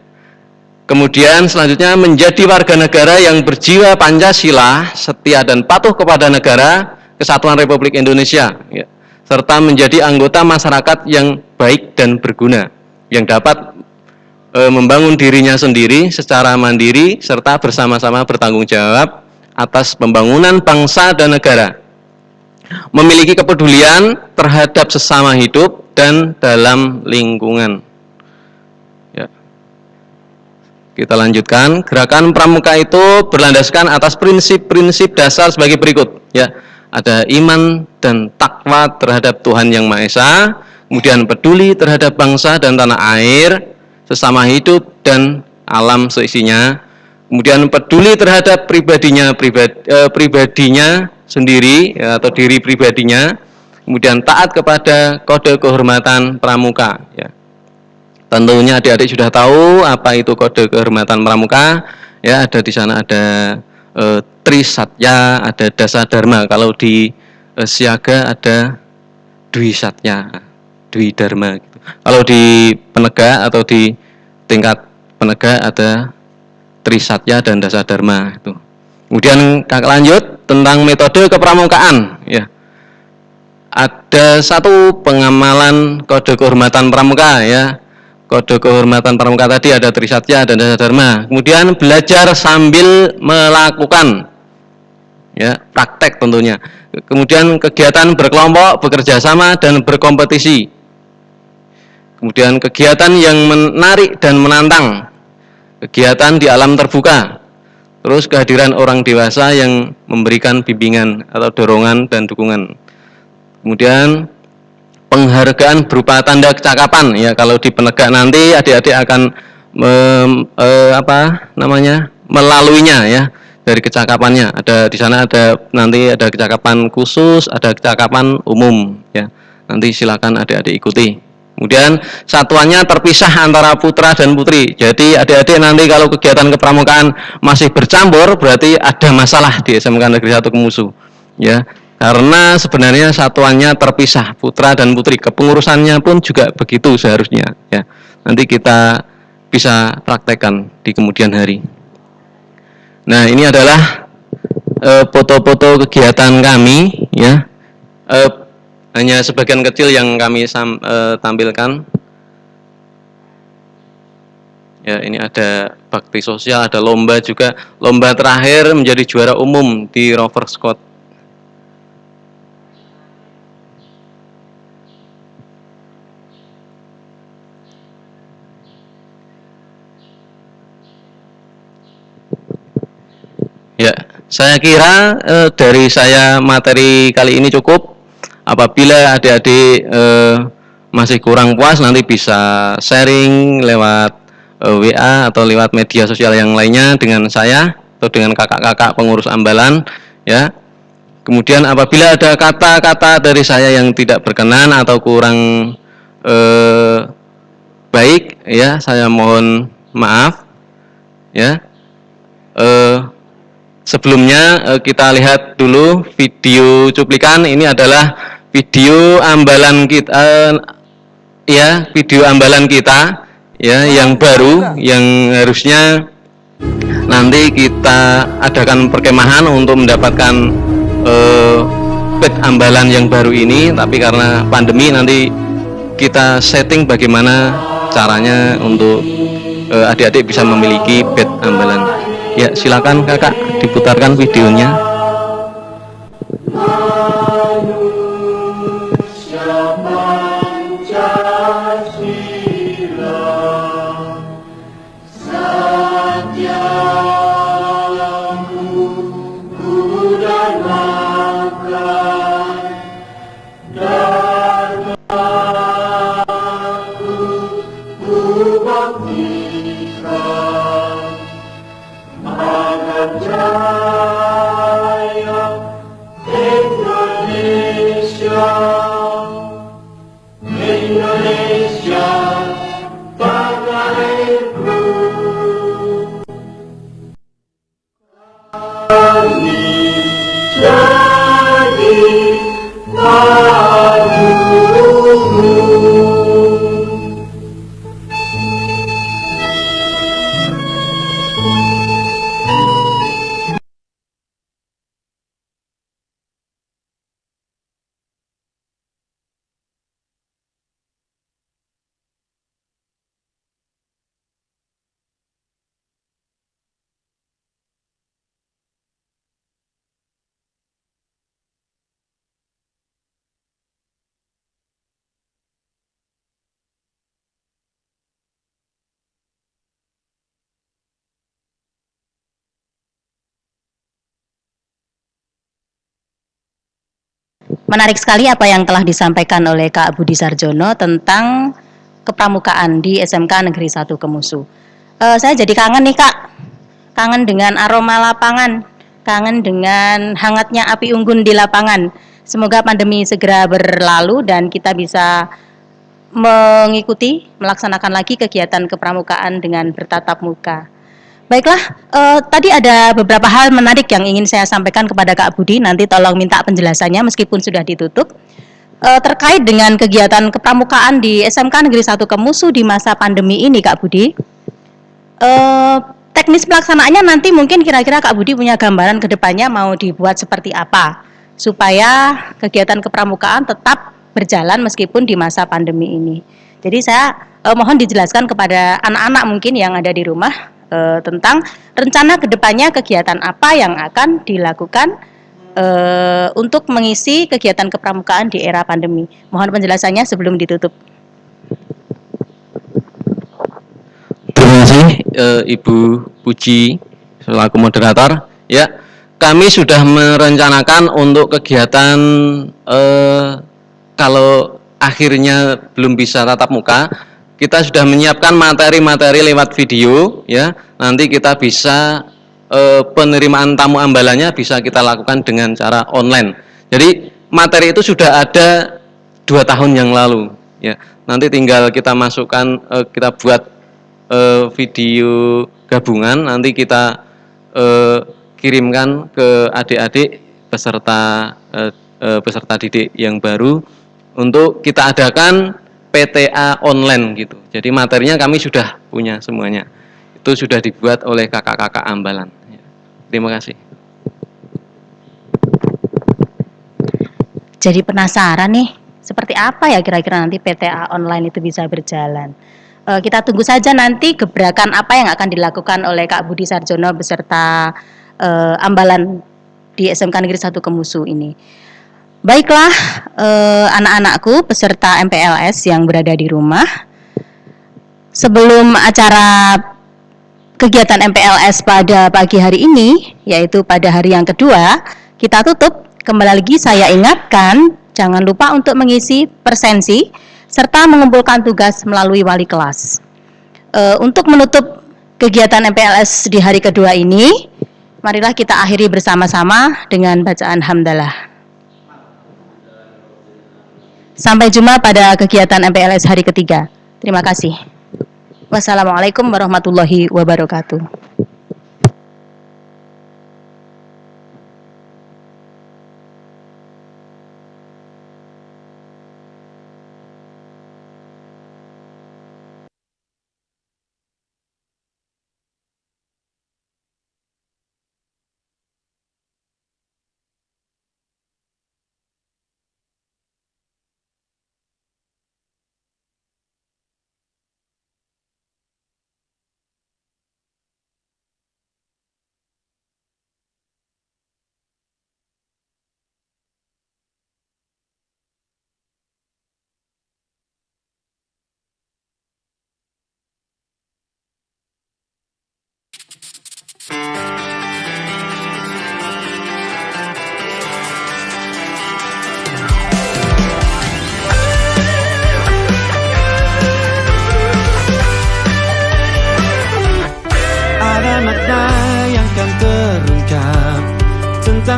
Kemudian selanjutnya menjadi warga negara yang berjiwa Pancasila, setia dan patuh kepada negara Kesatuan Republik Indonesia, ya, serta menjadi anggota masyarakat yang baik dan berguna, yang dapat membangun dirinya sendiri secara mandiri serta bersama-sama bertanggung jawab atas pembangunan bangsa dan negara, memiliki kepedulian terhadap sesama hidup dan dalam lingkungan. Kita lanjutkan. Gerakan Pramuka itu berlandaskan atas prinsip-prinsip dasar sebagai berikut. Ya, ada iman dan takwa terhadap Tuhan Yang Maha Esa, kemudian peduli terhadap bangsa dan tanah air, sesama hidup dan alam seisinya, kemudian peduli terhadap pribadinya sendiri, ya, atau diri pribadinya, kemudian taat kepada kode kehormatan pramuka. Ya. Tentunya adik-adik sudah tahu apa itu kode kehormatan pramuka. Ya, ada di sana ada Trisatya, ada Dasa Dharma. Kalau di siaga ada Dwi Satya, Dwi Dharma. Gitu. Kalau di penegak atau di tingkat penegak ada Trisatya dan Dasa Dharma. Itu. Kemudian kakak lanjut tentang metode kepramukaan. Ya, ada satu pengamalan kode kehormatan pramuka. Ya. Kode kehormatan pramuka tadi ada Trisatya dan Dasa Dharma. Kemudian belajar sambil melakukan, ya, praktek tentunya. Kemudian kegiatan berkelompok, bekerja sama dan berkompetisi. Kemudian kegiatan yang menarik dan menantang, kegiatan di alam terbuka. Terus kehadiran orang dewasa yang memberikan bimbingan atau dorongan dan dukungan. Kemudian penghargaan berupa tanda kecakapan, ya, kalau di penegak nanti adik-adik akan melaluinya, ya, dari kecakapannya. Ada di sana ada nanti ada kecakapan khusus, ada kecakapan umum, ya. Nanti silakan adik-adik ikuti. Kemudian satuannya terpisah antara putra dan putri. Jadi adik-adik nanti kalau kegiatan kepramukaan masih bercampur berarti ada masalah di SMK Negeri 1 Kemusu, ya. Karena sebenarnya satuannya terpisah, putra dan putri. Kepengurusannya pun juga begitu seharusnya. Ya. Nanti kita bisa praktekkan di kemudian hari. Nah, ini adalah foto-foto kegiatan kami. Ya. Hanya sebagian kecil yang kami tampilkan. Ya, ini ada bakti sosial, ada lomba juga. Lomba terakhir menjadi juara umum di Rover Squad. Ya, saya kira dari saya materi kali ini cukup. Apabila adik-adik masih kurang puas, nanti bisa sharing lewat WA atau lewat media sosial yang lainnya dengan saya atau dengan kakak-kakak pengurus ambalan, ya. Kemudian apabila ada kata-kata dari saya yang tidak berkenan atau kurang baik, ya, saya mohon maaf, ya. sebelumnya kita lihat dulu video cuplikan. Ini adalah video ambalan kita, ya, video ambalan kita, ya, yang baru, yang harusnya nanti kita adakan perkemahan untuk mendapatkan bed ambalan yang baru ini, tapi karena pandemi nanti kita setting bagaimana caranya untuk adik-adik bisa memiliki bed ambalan. Ya, silakan kakak diputarkan videonya. Menarik sekali apa yang telah disampaikan oleh Kak Budi Sarjono tentang kepramukaan di SMK Negeri 1 Kemusu. Saya jadi kangen nih Kak, kangen dengan aroma lapangan, kangen dengan hangatnya api unggun di lapangan. Semoga pandemi segera berlalu dan kita bisa mengikuti, melaksanakan lagi kegiatan kepramukaan dengan bertatap muka. Baiklah, tadi ada beberapa hal menarik yang ingin saya sampaikan kepada Kak Budi, nanti tolong minta penjelasannya meskipun sudah ditutup. Terkait dengan kegiatan kepramukaan di SMK Negeri 1 Kemusu di masa pandemi ini Kak Budi, teknis pelaksanaannya nanti mungkin kira-kira Kak Budi punya gambaran ke depannya mau dibuat seperti apa, supaya kegiatan kepramukaan tetap berjalan meskipun di masa pandemi ini. Jadi saya mohon dijelaskan kepada anak-anak mungkin yang ada di rumah, tentang rencana kedepannya kegiatan apa yang akan dilakukan untuk mengisi kegiatan kepramukaan di era pandemi. Mohon penjelasannya sebelum ditutup. Terima kasih Ibu Puji selaku moderator. Ya, kami sudah merencanakan untuk kegiatan kalau akhirnya belum bisa tatap muka, kita sudah menyiapkan materi-materi lewat video, ya. Nanti kita bisa penerimaan tamu ambalannya bisa kita lakukan dengan cara online. Jadi materi itu sudah ada 2 tahun yang lalu, ya. Nanti tinggal kita masukkan, kita buat video gabungan, nanti kita kirimkan ke adik-adik peserta peserta didik yang baru untuk kita adakan PTA online gitu. Jadi materinya kami sudah punya semuanya. Itu sudah dibuat oleh kakak-kakak ambalan. Terima kasih. Jadi penasaran nih, seperti apa ya kira-kira nanti PTA online itu bisa berjalan. Kita tunggu saja nanti gebrakan apa yang akan dilakukan oleh Kak Budi Sarjono beserta ambalan di SMK Negeri 1 Kemusu ini. Baiklah, anak-anakku peserta MPLS yang berada di rumah, sebelum acara kegiatan MPLS pada pagi hari ini, yaitu pada hari yang kedua, kita tutup. Kembali lagi saya ingatkan, jangan lupa untuk mengisi presensi, serta mengumpulkan tugas melalui wali kelas. Untuk menutup kegiatan MPLS di hari kedua ini, marilah kita akhiri bersama-sama dengan bacaan hamdalah. Sampai jumpa pada kegiatan MPLS hari ketiga. Terima kasih. Wassalamualaikum warahmatullahi wabarakatuh.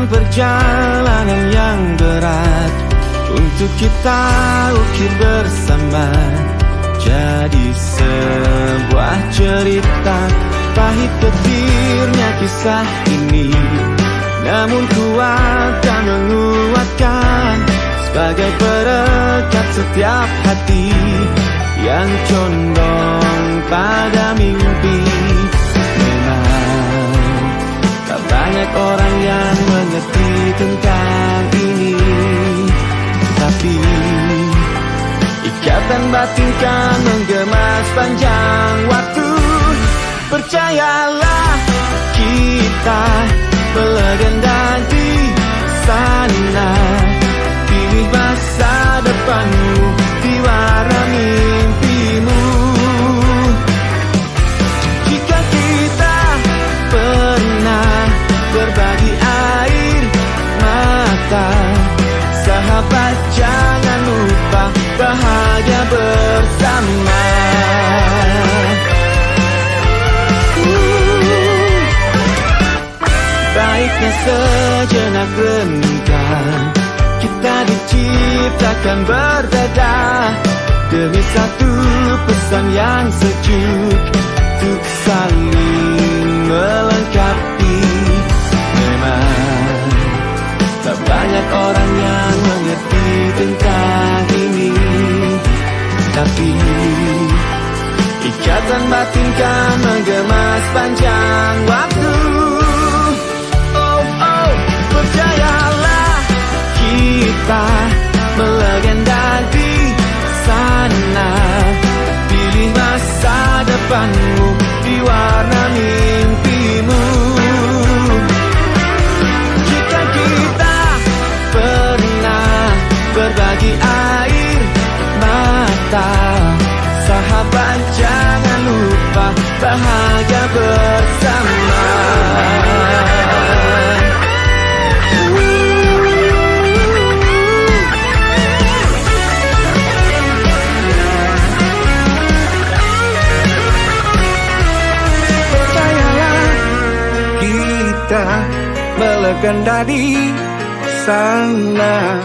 perjalanan yang berat untuk kita ukir bersama, jadi sebuah cerita. Pahit getirnya kisah ini, namun kuat dan menguatkan, sebagai perekat setiap hati yang condong pada mimpi. Memang tak banyak orang yang mengerti tentang ini, tapi ikatan batin kan menggema sepanjang waktu. Percayalah, kita melegenda di sana. Pilih masa depanmu, diwarna mimpimu. Jika kita pernah berbagi air mata, sahabat jangan lupa bahagia bersama. Baiknya sejenak renungkan, kita diciptakan berbeda demi satu pesan yang sejuk, untuk saling melengkapi. Memang tak banyak orang yang mengerti tentang ini, tapi ikatan batin kan menggema sepanjang waktu. Percayalah, kita melegenda di sana. Pilih masa depanmu, diwarna mimpimu. Jika kita pernah berbagi air mata, sahabat jangan lupa bahagia bersama. Melegenda di sana.